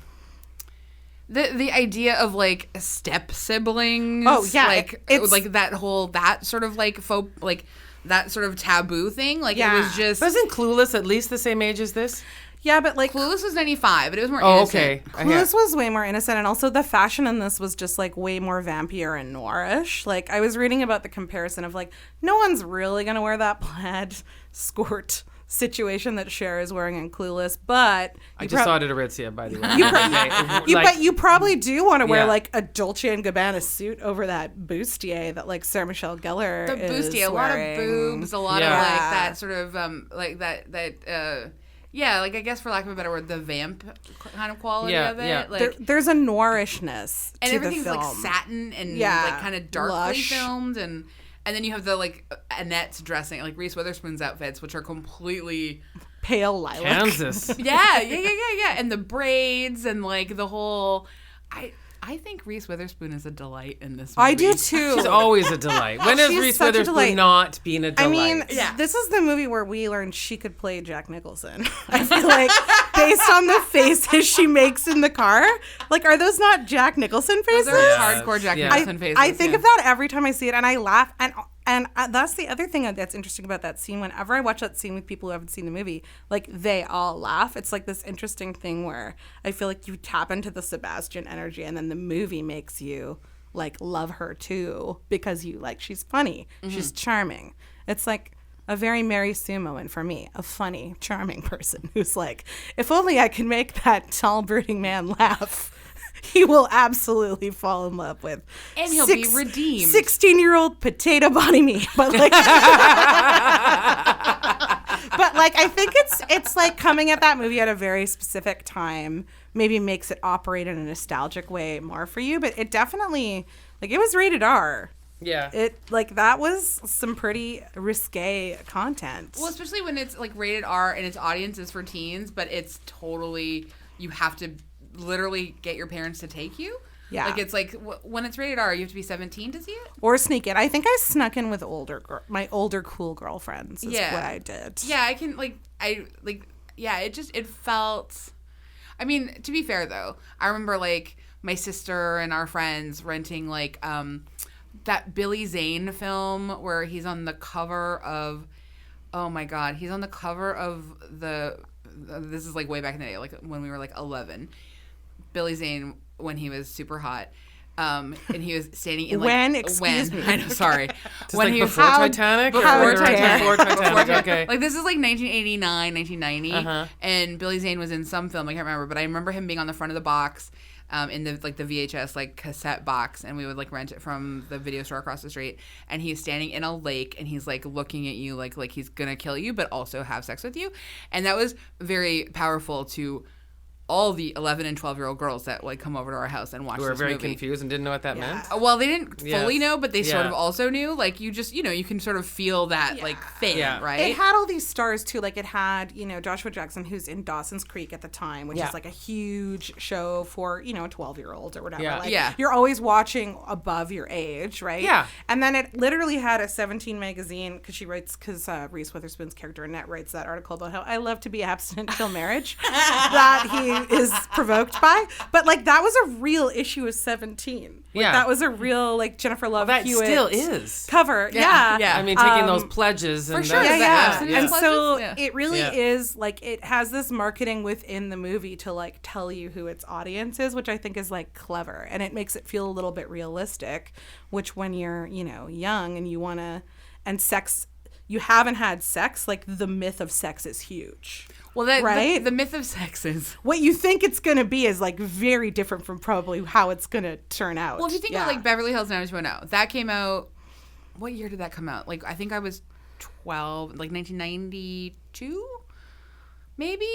[SPEAKER 4] idea of like step siblings.
[SPEAKER 5] Oh yeah,
[SPEAKER 4] like like that sort of like folk like that sort of taboo thing. Like it was just.
[SPEAKER 3] Wasn't Clueless at least the same age as this?
[SPEAKER 5] Yeah, but like
[SPEAKER 4] Clueless was 95, but it was more innocent.
[SPEAKER 3] Okay.
[SPEAKER 5] Clueless was way more innocent, and also the fashion in this was just like way more vampire and noirish. Like I was reading about the comparison of like no one's really gonna wear that plaid skirt situation that Cher is wearing in Clueless, but
[SPEAKER 3] I just saw it at Aritzia, by the way.
[SPEAKER 5] But you probably do want to wear like a Dolce and Gabbana suit over that bustier that like Sarah Michelle Gellar
[SPEAKER 4] the
[SPEAKER 5] is
[SPEAKER 4] bustier, a lot of boobs, a lot of like that sort of like that. Yeah, like I guess for lack of a better word, the vamp kind of quality of it.
[SPEAKER 3] Yeah.
[SPEAKER 4] Like
[SPEAKER 5] there's a noirishness
[SPEAKER 4] and
[SPEAKER 5] to
[SPEAKER 4] everything's
[SPEAKER 5] the film.
[SPEAKER 4] like satin and like kind of darkly
[SPEAKER 5] lush.
[SPEAKER 4] filmed, and then you have the like Annette's dressing, like Reese Witherspoon's outfits, which are completely
[SPEAKER 5] pale lilac.
[SPEAKER 3] Kansas.
[SPEAKER 4] yeah, and the braids and like the whole. I think Reese Witherspoon is a delight in this movie.
[SPEAKER 5] I do too.
[SPEAKER 3] She's always a delight. When has
[SPEAKER 5] She's
[SPEAKER 3] Reese
[SPEAKER 5] such a
[SPEAKER 3] Witherspoon
[SPEAKER 5] delight.
[SPEAKER 3] not been a delight?
[SPEAKER 5] I mean, this is the movie where we learned she could play Jack Nicholson. I feel like based on the faces she makes in the car, like are those not Jack Nicholson faces?
[SPEAKER 4] Those are hardcore Jack Nicholson faces.
[SPEAKER 5] I think of that every time I see it, and I laugh. And that's the other thing that's interesting about that scene. Whenever I watch that scene with people who haven't seen the movie, like they all laugh. It's like this interesting thing where I feel like you tap into the Sebastian energy, and then the movie makes you like love her too because you like she's funny, she's charming. It's like a very Mary Sue moment for me, a funny, charming person who's like, if only I can make that tall, brooding man laugh. He will absolutely fall in love with.
[SPEAKER 4] And he'll be redeemed.
[SPEAKER 5] 16-year-old potato body me. But like I think it's like coming at that movie at a very specific time maybe makes it operate in a nostalgic way more for you. But it definitely, like, it was rated R.
[SPEAKER 3] Yeah.
[SPEAKER 5] It like that was some pretty risque content.
[SPEAKER 4] Well, especially when it's like rated R and its audience is for teens, but it's totally, you have to literally get your parents to take you.
[SPEAKER 5] Yeah.
[SPEAKER 4] Like it's like when it's rated R, you have to be 17 to see it.
[SPEAKER 5] Or sneak in. I think I snuck in with my older cool girlfriends is what I did.
[SPEAKER 4] Yeah, I can it felt, I mean, to be fair though, I remember like my sister and our friends renting like that Billy Zane film where he's on the cover of, oh my God, he's on the cover of this is like way back in the day, like when we were like 11. Billy Zane when he was super hot, and he was standing in like
[SPEAKER 5] Excuse me.
[SPEAKER 4] I know, sorry.
[SPEAKER 3] Just when like before Titanic?
[SPEAKER 4] Before
[SPEAKER 3] Titanic. Okay.
[SPEAKER 4] Like this is like 1989, 1990, and Billy Zane was in some film I can't remember, but I remember him being on the front of the box, in the like the VHS like cassette box, and we would like rent it from the video store across the street, and he's standing in a lake and he's like looking at you like he's gonna kill you but also have sex with you, and that was very powerful to all the 11 and 12-year-old girls that like come over to our house and watch this movie.
[SPEAKER 3] Who were very confused and didn't know what that meant.
[SPEAKER 4] Well, they didn't fully know, but they sort of also knew. Like you just, you can sort of feel that like thing, right?
[SPEAKER 5] It had all these stars too. Like it had, Joshua Jackson, who's in Dawson's Creek at the time, which is like a huge show for, a 12-year-old or whatever.
[SPEAKER 3] Yeah.
[SPEAKER 5] You're always watching above your age, right? Yeah. And then it literally had a 17 magazine because Reese Witherspoon's character Annette writes that article about how I love to be abstinent till marriage that he is provoked by, but like that was a real issue of 17. Like, that was a real like Jennifer Love Hewitt
[SPEAKER 3] still is
[SPEAKER 5] cover. Yeah.
[SPEAKER 3] I mean, taking those pledges and
[SPEAKER 5] for sure. And so it really is like it has this marketing within the movie to like tell you who its audience is, which I think is like clever, and it makes it feel a little bit realistic. Which when you're young and you want to, and sex you haven't had sex, like the myth of sex is huge.
[SPEAKER 4] Well, right? The myth of sex is...
[SPEAKER 5] What you think it's going to be is like very different from probably how it's going to turn out.
[SPEAKER 4] Well, if you think about like Beverly Hills 90210, that came out... What year did that come out? Like, I think I was 12, like 1992? Maybe?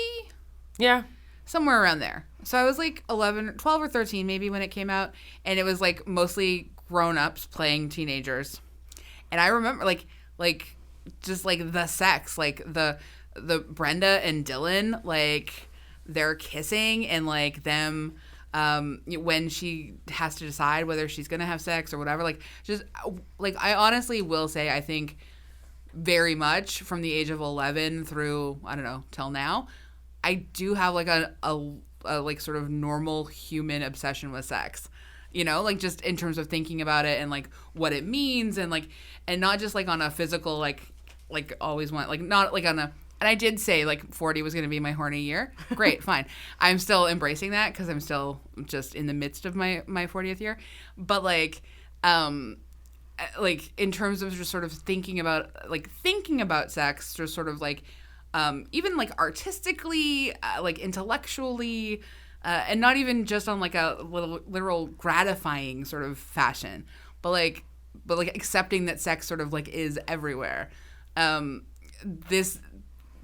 [SPEAKER 3] Yeah.
[SPEAKER 4] Somewhere around there. So I was like 12 or 13 maybe when it came out. And it was like mostly grown-ups playing teenagers. And I remember like just like the sex, like the Brenda and Dylan, like they're kissing and like them when she has to decide whether she's gonna have sex or whatever, like just like I honestly will say I think very much from the age of 11 through I don't know till now I do have like a like sort of normal human obsession with sex, you know, like just in terms of thinking about it and like what it means and like and not just like on a physical like always want like not like on a. And I did say, like, 40 was going to be my horny year. Great, fine. I'm still embracing that because I'm still just in the midst of my 40th year. But, like, in terms of just sort of thinking about sex, just sort of, like, even, like, artistically, like, intellectually, and not even just on, like, a literal gratifying sort of fashion. But accepting that sex sort of, like, is everywhere. This...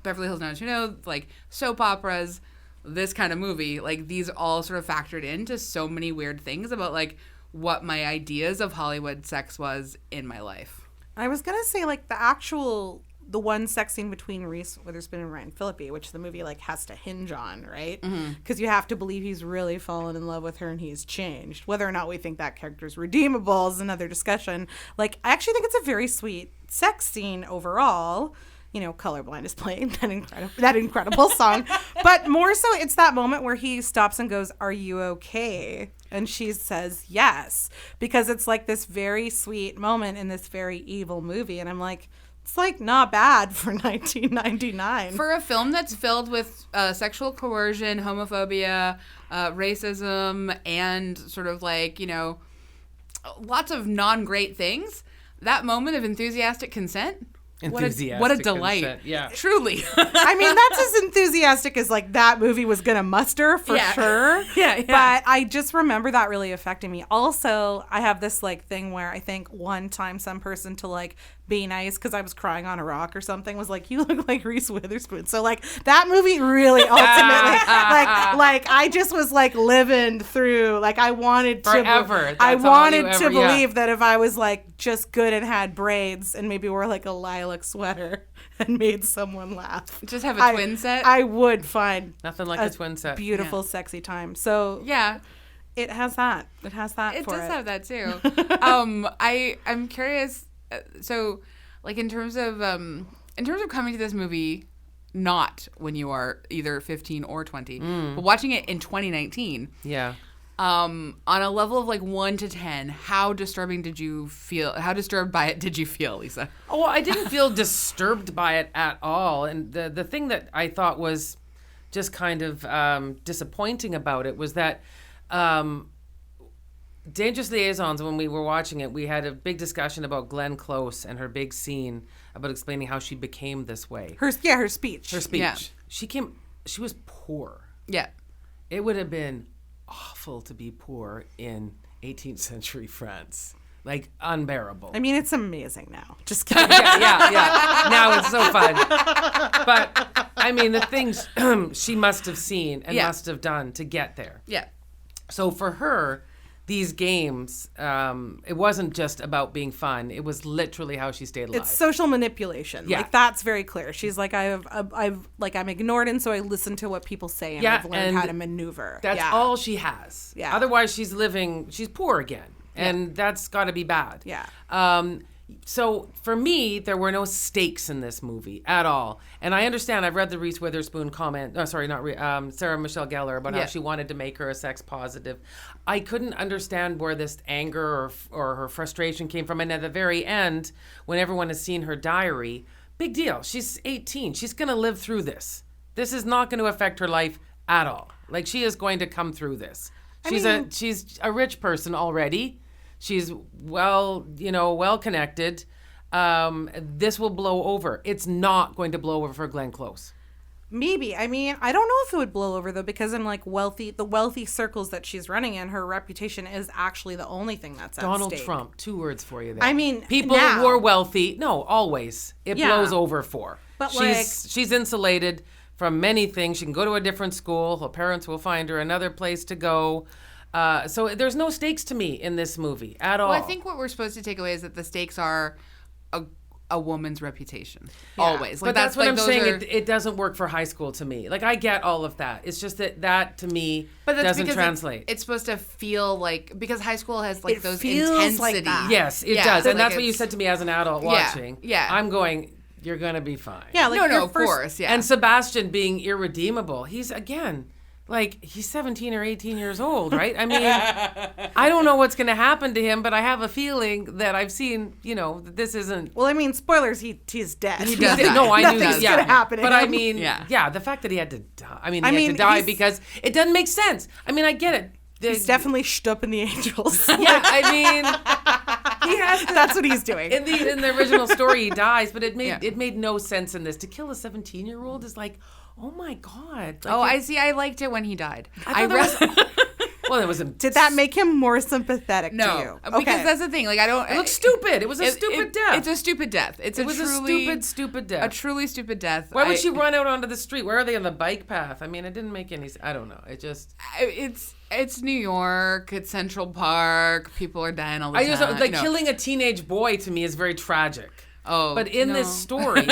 [SPEAKER 4] Beverly Hills 90210, like soap operas, this kind of movie, like these all sort of factored into so many weird things about like what my ideas of Hollywood sex was in my life.
[SPEAKER 5] I was going to say like the one sex scene between Reese Witherspoon and Ryan Phillippe, which the movie like has to hinge on, right? Because you have to believe he's really fallen in love with her and he's changed. Whether or not we think that character is redeemable is another discussion. Like I actually think it's a very sweet sex scene overall. You know, Colorblind is playing that incredible song. But more so, it's that moment where he stops and goes, "Are you okay?" And she says, "Yes." Because it's like this very sweet moment in this very evil movie. And I'm like, it's like not bad for 1999.
[SPEAKER 4] For a film that's filled with sexual coercion, homophobia, racism, and sort of like, you know, lots of non-great things, that moment of enthusiastic consent... What a delight.
[SPEAKER 3] Consent. Yeah.
[SPEAKER 4] Truly.
[SPEAKER 5] I mean, that's as enthusiastic as like that movie was going to muster for sure.
[SPEAKER 4] Yeah.
[SPEAKER 5] But I just remember that really affecting me. Also, I have this like thing where I think one time some person to like be nice because I was crying on a rock or something was like, you look like Reese Witherspoon. So like that movie really ultimately like I just was like living through like I wanted
[SPEAKER 3] forever.
[SPEAKER 5] I wanted to believe that if I was like just good and had braids and maybe wore like a lilac sweater and made someone laugh.
[SPEAKER 4] Just have a twin set.
[SPEAKER 5] I would find
[SPEAKER 3] nothing like a twin set.
[SPEAKER 5] Beautiful, sexy time. So
[SPEAKER 4] yeah.
[SPEAKER 5] It has that. It has that.
[SPEAKER 4] It
[SPEAKER 5] for
[SPEAKER 4] does
[SPEAKER 5] it.
[SPEAKER 4] have that too. I'm curious. So, like in terms of coming to this movie, not when you are either 15 or 20, but watching it in 2019.
[SPEAKER 3] Yeah.
[SPEAKER 4] On a level of like 1 to 10, how disturbing did you feel? How disturbed by it did you feel, Lisa?
[SPEAKER 3] Oh, I didn't feel disturbed by it at all. And the thing that I thought was just kind of disappointing about it was that Dangerous Liaisons, when we were watching it, we had a big discussion about Glenn Close and her big scene about explaining how she became this way.
[SPEAKER 5] Her speech.
[SPEAKER 3] Yeah. She was poor.
[SPEAKER 4] Yeah.
[SPEAKER 3] It would have been awful to be poor in 18th century France. Like, unbearable.
[SPEAKER 5] I mean, it's amazing now. Just kidding.
[SPEAKER 3] Yeah. Now it's so fun. But, I mean, the things she must have seen and must have done to get there.
[SPEAKER 4] Yeah.
[SPEAKER 3] So for her, these games, it wasn't just about being fun. It was literally how she stayed alive.
[SPEAKER 5] It's social manipulation.
[SPEAKER 3] Yeah.
[SPEAKER 5] Like, that's very clear. She's like, I'm ignored, and so I listen to what people say, and I've learned how to maneuver.
[SPEAKER 3] That's all she has.
[SPEAKER 5] Yeah.
[SPEAKER 3] Otherwise, she's poor again. And that's got to be bad.
[SPEAKER 5] Yeah.
[SPEAKER 3] So for me, there were no stakes in this movie at all. And I understand. I've read the Reese Witherspoon comment. Oh, sorry, Sarah Michelle Gellar about how she wanted to make her a sex positive. I couldn't understand where this anger or her frustration came from. And at the very end, when everyone has seen her diary, big deal. She's 18. She's going to live through this. This is not going to affect her life at all. Like, she is going to come through this. She's a rich person already. She's well connected. this will blow over. It's not going to blow over for Glenn Close.
[SPEAKER 5] Maybe. I mean, I don't know if it would blow over though, because in like the wealthy circles that she's running in, her reputation is actually the only thing that's at
[SPEAKER 3] Donald
[SPEAKER 5] stake.
[SPEAKER 3] Trump, 2 words for you there.
[SPEAKER 5] I mean,
[SPEAKER 3] people
[SPEAKER 5] now.
[SPEAKER 3] who are wealthy, no, always. It blows over for.
[SPEAKER 5] But
[SPEAKER 3] she's insulated from many things. She can go to a different school. Her parents will find her another place to go. So there's no stakes to me in this movie at all.
[SPEAKER 4] Well, I think what we're supposed to take away is that the stakes are a woman's reputation. Always.
[SPEAKER 3] But that's what I'm saying. It doesn't work for high school to me. Like, I get all of that. It's just that to me doesn't translate.
[SPEAKER 4] It's supposed to feel like, because high school has like
[SPEAKER 5] It
[SPEAKER 4] those
[SPEAKER 5] feels
[SPEAKER 4] intensity.
[SPEAKER 5] like that.
[SPEAKER 3] Yes, it does. And that's what you said to me as an adult watching.
[SPEAKER 4] Yeah.
[SPEAKER 3] I'm going, you're going to be fine.
[SPEAKER 5] Yeah, like
[SPEAKER 4] of course. Yeah.
[SPEAKER 3] And Sebastian being irredeemable. He's, again, like, he's 17 or 18 years old, right? I mean, I don't know what's going to happen to him, but I have a feeling that I've seen, that this isn't.
[SPEAKER 5] Well, I mean, spoilers, he's dead.
[SPEAKER 4] He does die.
[SPEAKER 3] No, I knew
[SPEAKER 5] Nothing's
[SPEAKER 3] that.
[SPEAKER 5] gonna happen to
[SPEAKER 3] But
[SPEAKER 5] him.
[SPEAKER 3] I mean, the fact that he had to die. I mean, he had to die because it doesn't make sense. I mean, I get it.
[SPEAKER 5] He's definitely shed up in the angels.
[SPEAKER 3] Yeah, I mean, he has to.
[SPEAKER 5] That's what he's doing.
[SPEAKER 3] In the original story, he dies, but it made no sense in this. To kill a 17-year-old is like, oh my God. Like,
[SPEAKER 4] I see. I liked it when he died.
[SPEAKER 3] Well, it wasn't.
[SPEAKER 5] Did that make him more sympathetic to
[SPEAKER 4] No,
[SPEAKER 5] you?
[SPEAKER 4] because that's the thing. Like, I don't.
[SPEAKER 3] It looks stupid. It was a stupid death.
[SPEAKER 4] It's a stupid death. It was
[SPEAKER 3] a stupid death.
[SPEAKER 4] A truly stupid death.
[SPEAKER 3] Why would she run out onto the street? Where are they on the bike path? I mean, it didn't make any. I don't know. It just.
[SPEAKER 4] It's New York. It's Central Park. People are dying all the time.
[SPEAKER 3] I just like killing a teenage boy to me is very tragic.
[SPEAKER 4] Oh,
[SPEAKER 3] but in this story,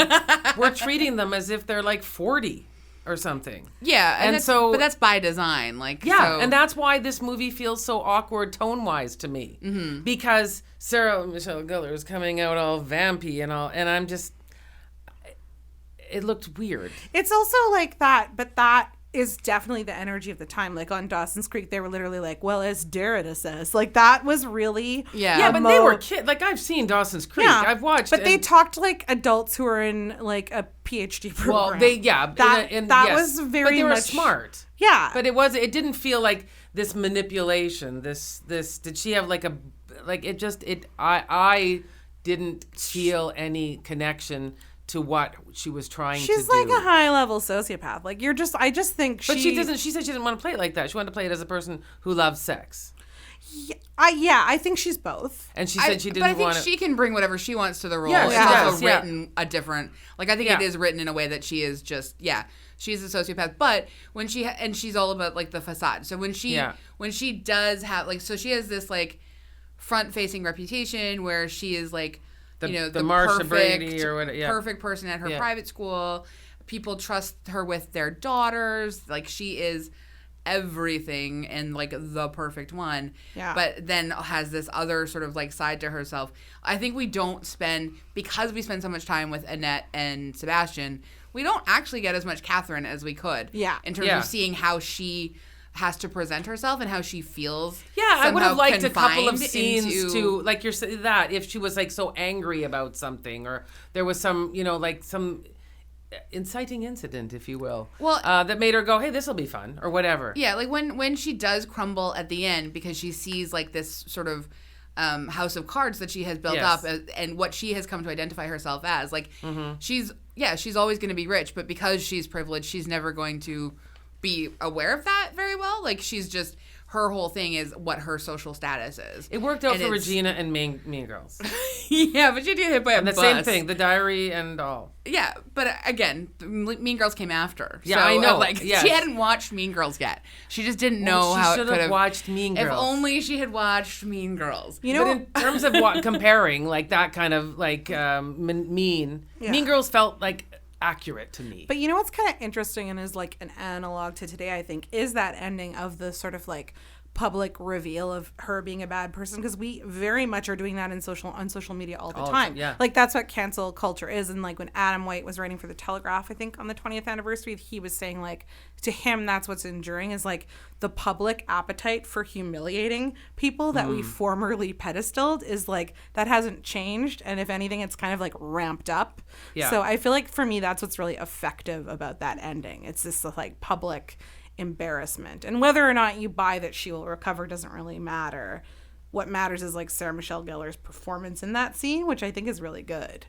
[SPEAKER 3] we're treating them as if they're like 40 or something.
[SPEAKER 4] Yeah, but that's by design. Like,
[SPEAKER 3] and that's why this movie feels so awkward tone-wise to me, because Sarah Michelle Gellar is coming out all vampy and I'm just. It looked weird.
[SPEAKER 5] It's also like that, but that is definitely the energy of the time. Like on Dawson's Creek, they were literally like, well, as Derrida says, like that was really
[SPEAKER 3] but they were kids. Like, I've seen Dawson's Creek.
[SPEAKER 5] Yeah,
[SPEAKER 3] I've watched,
[SPEAKER 5] but they talked like adults who are in like a PhD program.
[SPEAKER 3] Well,
[SPEAKER 5] that was very.
[SPEAKER 3] But they were
[SPEAKER 5] much
[SPEAKER 3] smart.
[SPEAKER 5] Yeah,
[SPEAKER 3] but it didn't feel like this manipulation. This did she have like I didn't feel any connection to what she was trying to do.
[SPEAKER 5] She's like a high-level sociopath. Like, I just think
[SPEAKER 3] But she doesn't. She said she didn't want to play it like that. She wanted to play it as a person who loves sex.
[SPEAKER 5] I think she's both.
[SPEAKER 3] And she said she didn't want to.
[SPEAKER 4] But I think she can bring whatever she wants to the role.
[SPEAKER 3] Yeah,
[SPEAKER 4] it's
[SPEAKER 3] she does,
[SPEAKER 4] also written a different. Like, I think it is written in a way that she is just she's a sociopath. But when and she's all about like the facade. So when she does have like, so she has this like front-facing reputation where she is like. The
[SPEAKER 3] Marsha Brady or whatever,
[SPEAKER 4] perfect person at her private school. People trust her with their daughters. Like, she is everything and like the perfect one. Yeah. But then has this other sort of like side to herself. I think because we spend so much time with Annette and Sebastian, we don't actually get as much Catherine as we could. Yeah. In terms of seeing how she has to present herself and how she feels.
[SPEAKER 3] Yeah, I would have liked a couple of scenes to, like you're saying, that if she was like so angry about something, or there was some, like some inciting incident, if you will, that made her go, hey, this will be fun, or whatever.
[SPEAKER 4] Yeah, like when she does crumble at the end because she sees like this sort of house of cards that she has built up and what she has come to identify herself as. Like, she's always going to be rich, but because she's privileged, she's never going to be aware of that very well. Like, she's just, her whole thing is what her social status is.
[SPEAKER 3] It worked out for Regina and Mean Girls.
[SPEAKER 4] Yeah, but she did hit by a bus.
[SPEAKER 3] The same thing, The Diary and all.
[SPEAKER 4] Yeah, but again, Mean Girls came after.
[SPEAKER 3] Yeah,
[SPEAKER 4] so,
[SPEAKER 3] I know.
[SPEAKER 4] She hadn't watched Mean Girls yet. She just didn't know how it could have.
[SPEAKER 3] She should have watched Mean Girls.
[SPEAKER 4] If only she had watched Mean Girls.
[SPEAKER 3] But in terms of comparing, like that kind of like Mean Girls felt like accurate to me.
[SPEAKER 5] But you know what's kind of interesting and is like an analog to today, I think, is that ending of the sort of like public reveal of her being a bad person, because we very much are doing that on social media all the time.
[SPEAKER 3] Yeah.
[SPEAKER 5] Like, that's what cancel culture is. And like when Adam White was writing for The Telegraph, I think on the 20th anniversary, he was saying like to him that's what's enduring is like the public appetite for humiliating people that we formerly pedestaled is like that hasn't changed, and if anything it's kind of like ramped up. So I feel like for me that's what's really effective about that ending. It's this like public embarrassment, and whether or not you buy that she will recover doesn't really matter, what matters is like Sarah Michelle Gellar's performance in that scene, which I think is really good.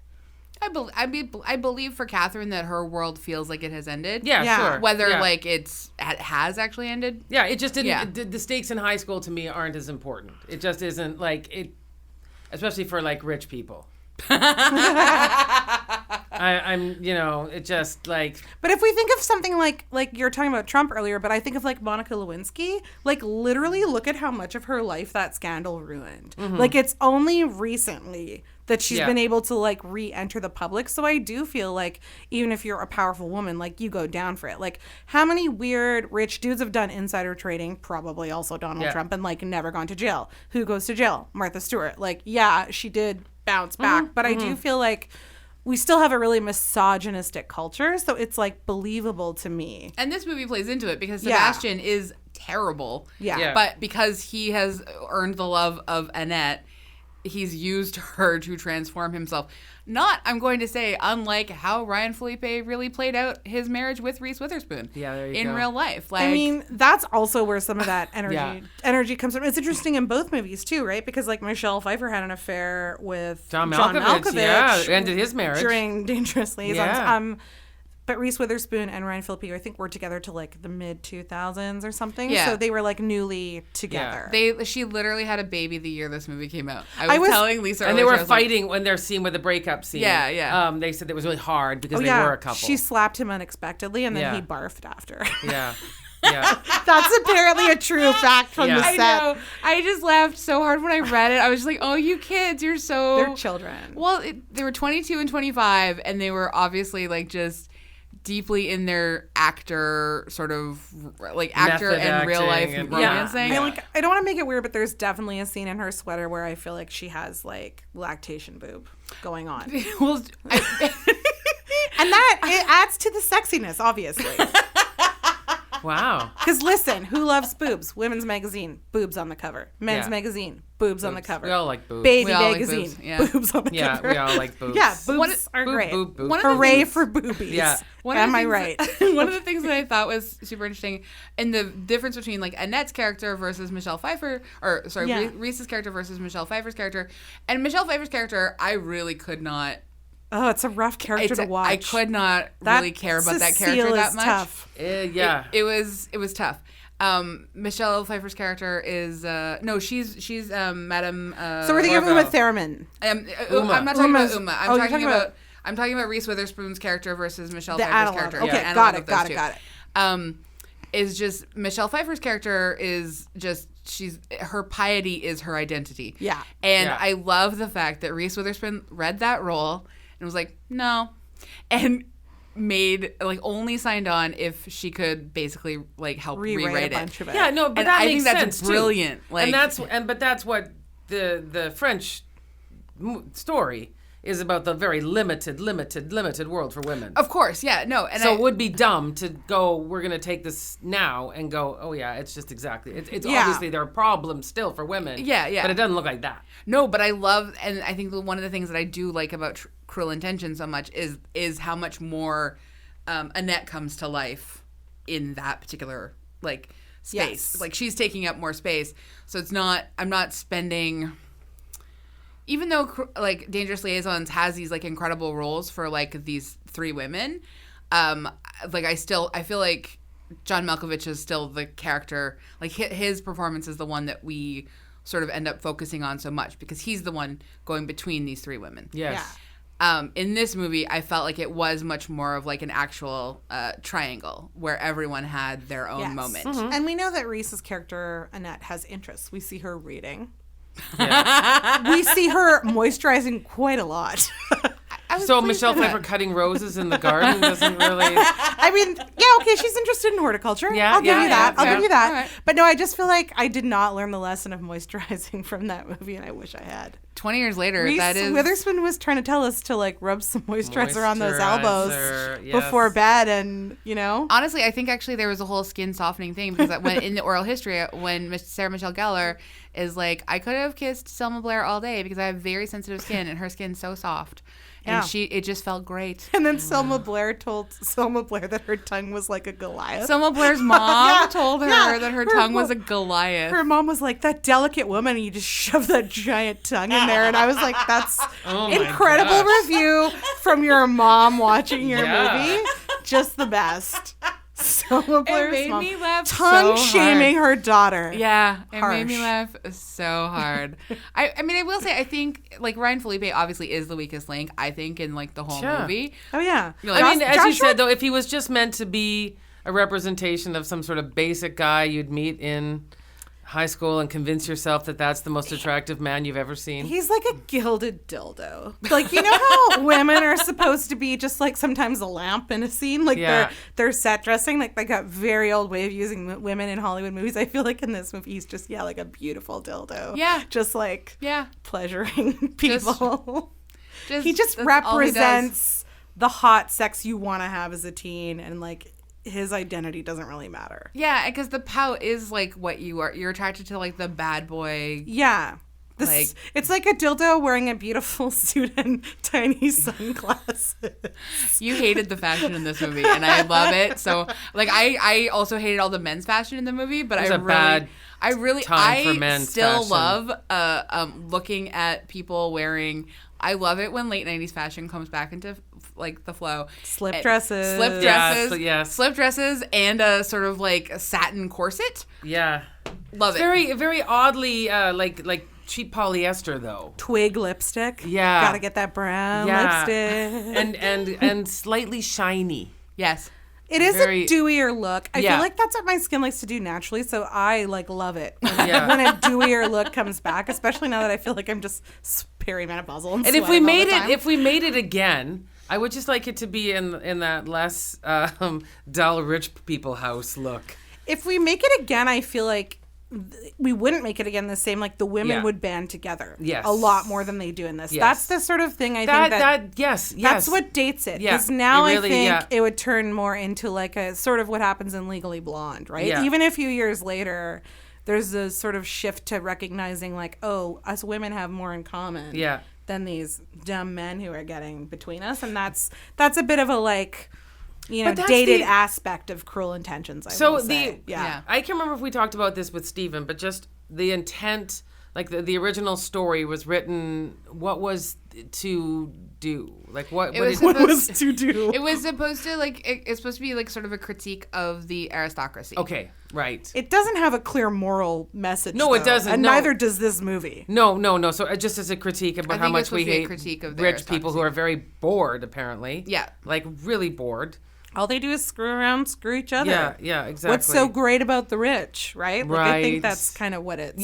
[SPEAKER 4] I believe for Catherine that her world feels like it has ended.
[SPEAKER 3] Yeah. Sure.
[SPEAKER 4] Whether
[SPEAKER 3] yeah.
[SPEAKER 4] like it has actually ended.
[SPEAKER 3] Yeah, it just didn't.
[SPEAKER 4] Yeah.
[SPEAKER 3] The stakes in high school to me aren't as important. It just isn't like it, especially for like rich people. I'm, it just like.
[SPEAKER 5] But if we think of something like you're talking about Trump earlier, but I think of like Monica Lewinsky, like literally look at how much of her life that scandal ruined.
[SPEAKER 3] Mm-hmm.
[SPEAKER 5] Like it's only recently that she's been able to like re-enter the public. So I do feel like even if you're a powerful woman, like you go down for it. Like how many weird rich dudes have done insider trading? Probably also Donald Trump, and like never gone to jail. Who goes to jail? Martha Stewart. Like, yeah, she did bounce back, but I do feel like we still have a really misogynistic culture, so it's like believable to me.
[SPEAKER 4] And this movie plays into it because Sebastian is terrible.
[SPEAKER 5] Yeah.
[SPEAKER 4] But because he has earned the love of Annette, he's used her to transform himself. Not, I'm going to say, unlike how Ryan Felipe really played out his marriage with Reese Witherspoon.
[SPEAKER 3] Yeah, there you
[SPEAKER 4] in
[SPEAKER 3] go.
[SPEAKER 4] real life. Like,
[SPEAKER 5] I mean, that's also where some of that energy comes from. It's interesting in both movies too, right? Because like Michelle Pfeiffer had an affair with
[SPEAKER 3] John Malkovich. Yeah, ended his marriage
[SPEAKER 5] during Dangerous Liaisons.
[SPEAKER 3] Yeah.
[SPEAKER 5] But Reese Witherspoon and Ryan Phillippe, I think, were together till like the mid 2000s or something.
[SPEAKER 4] Yeah.
[SPEAKER 5] So they were like newly together.
[SPEAKER 4] She literally had a baby the year this movie came out. I was telling Lisa,
[SPEAKER 3] and they were fighting when their scene with the breakup scene.
[SPEAKER 4] Yeah.
[SPEAKER 3] They said it was really hard because they were a couple.
[SPEAKER 5] She slapped him unexpectedly, and then he barfed after.
[SPEAKER 3] Yeah. Yeah.
[SPEAKER 5] That's apparently a true fact from the set.
[SPEAKER 4] I know. I just laughed so hard when I read it. I was just like, oh, you kids, you're so...
[SPEAKER 5] They're children.
[SPEAKER 4] Well, they were 22 and 25, and they were obviously like just deeply in their actor sort of like actor and real life romancing.
[SPEAKER 5] I don't want to make it weird, but there's definitely a scene in her sweater where I feel like she has like lactation boob going on.
[SPEAKER 4] Well,
[SPEAKER 5] and that it adds to the sexiness, obviously.
[SPEAKER 3] Wow.
[SPEAKER 5] Because listen, who loves boobs? Women's Magazine, boobs on the cover. Men's Magazine, boobs on the cover.
[SPEAKER 3] We all like boobs.
[SPEAKER 5] Baby
[SPEAKER 4] We all like
[SPEAKER 5] Magazine,
[SPEAKER 4] boobs, yeah.
[SPEAKER 5] boobs on the cover.
[SPEAKER 3] Yeah, we all like boobs.
[SPEAKER 5] Yeah, boobs are great.
[SPEAKER 3] Boob.
[SPEAKER 5] Hooray for boobies.
[SPEAKER 3] Yeah.
[SPEAKER 5] Am I right?
[SPEAKER 4] One of the things that I thought was super interesting, and the difference between like Annette's character versus Michelle Pfeiffer, Reese's character versus Michelle Pfeiffer's character, and Michelle Pfeiffer's character, I really could not.
[SPEAKER 5] Oh, it's a rough character to watch.
[SPEAKER 4] I could not really care about that character that much.
[SPEAKER 5] Tough.
[SPEAKER 4] Yeah, it was tough. Michelle Pfeiffer's character is she's Madame.
[SPEAKER 5] So we're thinking of Uma Thurman.
[SPEAKER 4] I'm not talking about Uma. I'm talking about Reese Witherspoon's character versus Michelle Pfeiffer's character.
[SPEAKER 5] Okay, got it.
[SPEAKER 4] Is just Michelle Pfeiffer's character is just her piety is her identity.
[SPEAKER 5] Yeah.
[SPEAKER 4] And I love the fact that Reese Witherspoon read that role and was like, no. And only signed on if she could basically like help rewrite it.
[SPEAKER 5] Bunch of it.
[SPEAKER 3] Yeah, no, but
[SPEAKER 4] and
[SPEAKER 3] that
[SPEAKER 4] I
[SPEAKER 3] makes
[SPEAKER 4] think
[SPEAKER 3] sense
[SPEAKER 4] that's brilliant.
[SPEAKER 3] Too. But that's what the French story is about, the very limited world for women.
[SPEAKER 4] Of course, yeah, no. And
[SPEAKER 3] so it would be dumb to go, we're going to take this now and go, oh yeah, it's just exactly. It's obviously there are problems still for women.
[SPEAKER 4] Yeah.
[SPEAKER 3] But it doesn't look like that.
[SPEAKER 4] No, but I love, and I think one of the things that I do like about Cruel Intentions so much is how much more Annette comes to life in that particular like space.
[SPEAKER 5] Yes.
[SPEAKER 4] Like she's taking up more space. So it's not, I'm not spending... Even though like Dangerous Liaisons has these like incredible roles for like these three women, like I feel like John Malkovich is still the character. Like his performance is the one that we sort of end up focusing on so much because he's the one going between these three women.
[SPEAKER 3] Yes.
[SPEAKER 5] Yeah.
[SPEAKER 4] In this movie, I felt like it was much more of like an actual triangle where everyone had their own moment.
[SPEAKER 5] Mm-hmm. And we know that Reese's character Annette has interests. We see her reading.
[SPEAKER 3] Yeah.
[SPEAKER 5] We see her moisturizing quite a lot.
[SPEAKER 3] So Michelle Pfeiffer cutting roses in the garden doesn't really...
[SPEAKER 5] I mean, yeah, okay, she's interested in horticulture.
[SPEAKER 3] Yeah,
[SPEAKER 5] I'll give you that. I'll give you that.
[SPEAKER 4] Right.
[SPEAKER 5] But no, I just feel like I did not learn the lesson of moisturizing from that movie, and I wish I had.
[SPEAKER 4] 20 years later,
[SPEAKER 5] Reese
[SPEAKER 4] that is...
[SPEAKER 5] Witherspoon was trying to tell us to like rub some moisturizer on those elbows
[SPEAKER 3] yes.
[SPEAKER 5] before bed, and you know.
[SPEAKER 4] Honestly, I think actually there was a whole skin softening thing because when in the oral history, when Sarah Michelle Gellar is like, I could have kissed Selma Blair all day because I have very sensitive skin and her skin's so soft. And it just felt great.
[SPEAKER 5] And then Selma Blair told Selma Blair that her tongue was like a Goliath.
[SPEAKER 4] Selma Blair's mom told her that her tongue was a Goliath.
[SPEAKER 5] Her mom was like, that delicate woman, and you just shove that giant tongue in there. And I was like, that's incredible review from your mom watching your movie. Just the best. Selma Blair's
[SPEAKER 4] made
[SPEAKER 5] mom.
[SPEAKER 4] me laugh
[SPEAKER 5] Tongue
[SPEAKER 4] so
[SPEAKER 5] shaming her daughter.
[SPEAKER 4] Yeah, it
[SPEAKER 5] Harsh.
[SPEAKER 4] made me laugh so hard. I mean, I will say, I think like Ryan Felipe obviously is the weakest link, I think, in like the whole movie.
[SPEAKER 5] Oh yeah.
[SPEAKER 3] I mean, as you said though, if he was just meant to be a representation of some sort of basic guy you'd meet in high school and convince yourself that that's the most attractive man you've ever seen.
[SPEAKER 5] He's like a gilded dildo. Like, you know how women are supposed to be just like sometimes a lamp in a scene? Like their set dressing, like they got very old way of using women in Hollywood movies. I feel like in this movie he's just, like a beautiful dildo.
[SPEAKER 4] Yeah.
[SPEAKER 5] Just like pleasuring people.
[SPEAKER 4] Just,
[SPEAKER 5] he just represents the hot sex you want to have as a teen, and like his identity doesn't really matter.
[SPEAKER 4] Yeah, because the pout is like what you are. You're attracted to like the bad boy.
[SPEAKER 5] Yeah. It's like a dildo wearing a beautiful suit and tiny sunglasses.
[SPEAKER 4] You hated the fashion in this movie, and I love it. So, like, I also hated all the men's fashion in the movie, but I still love looking at people wearing. I love it when late 90s fashion comes back into like the flow.
[SPEAKER 5] Slip dresses,
[SPEAKER 4] slip dresses, and a sort of like a satin corset.
[SPEAKER 3] Yeah,
[SPEAKER 4] love it.
[SPEAKER 3] Very oddly like cheap polyester though.
[SPEAKER 5] Twig lipstick.
[SPEAKER 3] Yeah,
[SPEAKER 5] gotta get that brown lipstick.
[SPEAKER 3] and slightly shiny.
[SPEAKER 4] Yes.
[SPEAKER 5] It is a dewier look. I feel like that's what my skin likes to do naturally, so I like love it when a dewier look comes back, especially now that I feel like I'm just perimenopausal and
[SPEAKER 3] if we made it again, I would just like it to be in that less dull rich people house look.
[SPEAKER 5] If we make it again, I feel like we wouldn't make it again the same. Like the women would band together a lot more than they do in this. That's the sort of thing I think that's what dates it. Because now I think it would turn more into like a sort of what happens in Legally Blonde, right?
[SPEAKER 3] Yeah.
[SPEAKER 5] Even a few years later, there's a sort of shift to recognizing like, oh, us women have more in common than these dumb men who are getting between us. And that's a bit of a like, dated aspect of Cruel Intentions, I will say.
[SPEAKER 3] I can't remember if we talked about this with Stephen, but just the intent, like the original story was written, what was to do? Like what was to do?
[SPEAKER 4] It was supposed to like, it's supposed to be like sort of a critique of the aristocracy.
[SPEAKER 3] Okay, right.
[SPEAKER 5] It doesn't have a clear moral message.
[SPEAKER 3] No, it doesn't.
[SPEAKER 5] And neither does this movie.
[SPEAKER 3] No. So just as a critique about how much we hate rich people who are very bored, apparently.
[SPEAKER 4] Yeah.
[SPEAKER 3] Like really bored.
[SPEAKER 5] All they do is screw around, screw each other.
[SPEAKER 3] Yeah, exactly.
[SPEAKER 5] What's so great about the rich, right? Like, I think that's kind of what it's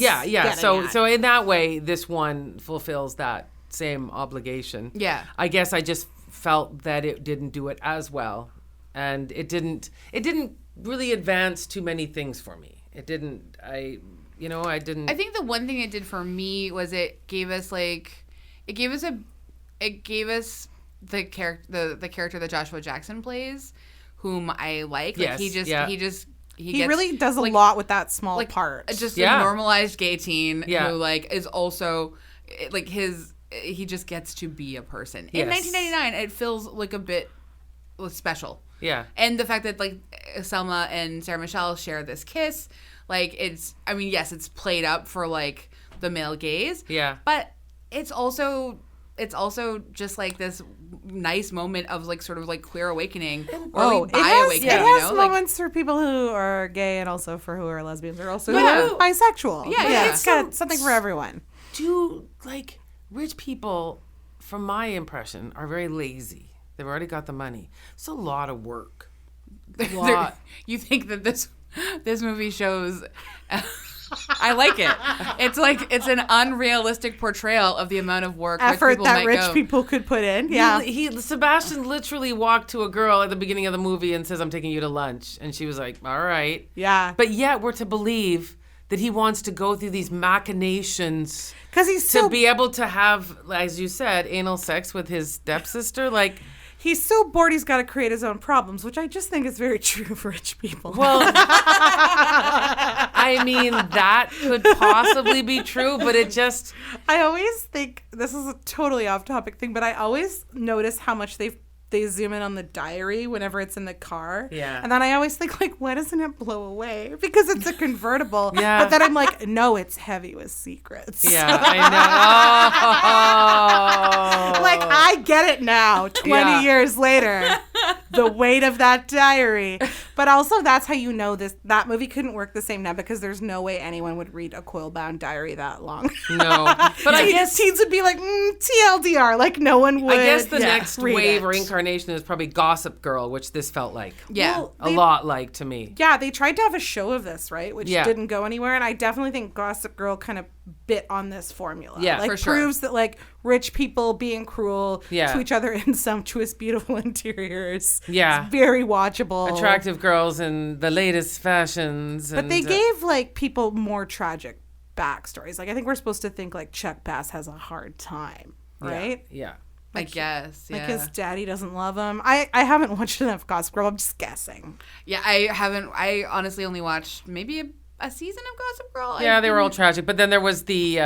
[SPEAKER 3] So in that way, this one fulfills that same obligation.
[SPEAKER 4] Yeah.
[SPEAKER 3] I guess I just felt that it didn't do it as well, and it didn't really advance too many things for me. It didn't. I think
[SPEAKER 4] the one thing it did for me was it gave us the character that Joshua Jackson plays, whom I like. Like he
[SPEAKER 5] really does a lot with that small part.
[SPEAKER 4] Just a normalized gay teen who like is also like he just gets to be a person. In 1999, it feels like a bit special.
[SPEAKER 3] Yeah.
[SPEAKER 4] And the fact that like Selma and Sarah Michelle share this kiss, like it's played up for like the male gaze.
[SPEAKER 3] Yeah.
[SPEAKER 4] But it's also just like this nice moment of like sort of like queer awakening or
[SPEAKER 5] it has moments for people who are gay and also for who are lesbians or also who are bisexual. It's got something for everyone.
[SPEAKER 3] Do like rich people, from my impression, are very lazy. They've already got the money. It's a lot of work.
[SPEAKER 4] You think that this movie shows I like it. It's like it's an unrealistic portrayal of the amount of
[SPEAKER 5] effort that rich people could put in. Yeah.
[SPEAKER 3] Sebastian literally walked to a girl at the beginning of the movie and says, "I'm taking you to lunch," and she was like, "All right."
[SPEAKER 5] Yeah.
[SPEAKER 3] But yet we're to believe that he wants to go through these machinations
[SPEAKER 5] because he's
[SPEAKER 3] to be able to have, as you said, anal sex with his stepsister. Like,
[SPEAKER 5] he's so bored he's got to create his own problems, which I just think is very true for rich people.
[SPEAKER 3] Well, I mean, that could possibly be true, but it just...
[SPEAKER 5] I always think, this is a totally off-topic thing, but I always notice how much they zoom in on the diary whenever it's in the car.
[SPEAKER 3] Yeah.
[SPEAKER 5] And then I always think, like, why doesn't it blow away? Because it's a convertible.
[SPEAKER 3] Yeah.
[SPEAKER 5] But then I'm like, no, it's heavy with secrets.
[SPEAKER 3] Yeah, I know. Oh.
[SPEAKER 5] Like, I get it now, 20 years later. The weight of that diary. But also, that's how you know that movie couldn't work the same now, because there's no way anyone would read a quill-bound diary that long.
[SPEAKER 3] No. But I guess
[SPEAKER 5] teens would be like, TLDR. Like, no one would.
[SPEAKER 3] I guess the next wave
[SPEAKER 5] it.
[SPEAKER 3] or incarnation is probably Gossip Girl, which this felt like.
[SPEAKER 4] Yeah.
[SPEAKER 5] Well,
[SPEAKER 3] A lot like to me.
[SPEAKER 5] Yeah, they tried to have a show of this, right? Which
[SPEAKER 3] Yeah.
[SPEAKER 5] didn't go anywhere. And I definitely think Gossip Girl kind of bit on this formula.
[SPEAKER 3] Yeah,
[SPEAKER 5] like,
[SPEAKER 3] for sure.
[SPEAKER 5] proves that, like, rich people being cruel
[SPEAKER 3] Yeah.
[SPEAKER 5] to each other in sumptuous, beautiful interiors.
[SPEAKER 3] Yeah.
[SPEAKER 5] It's very watchable.
[SPEAKER 3] Attractive girls in the latest fashions.
[SPEAKER 5] But they gave, like, people more tragic backstories. Like, I think we're supposed to think, like, Chuck Bass has a hard time, right?
[SPEAKER 3] Yeah.
[SPEAKER 4] I guess. Yeah.
[SPEAKER 5] Like, his daddy doesn't love him. I haven't watched enough Gossip Girl. I'm just guessing.
[SPEAKER 4] Yeah, I haven't. I honestly only watched maybe a season of Gossip Girl.
[SPEAKER 3] Yeah, they were all tragic. But then there was the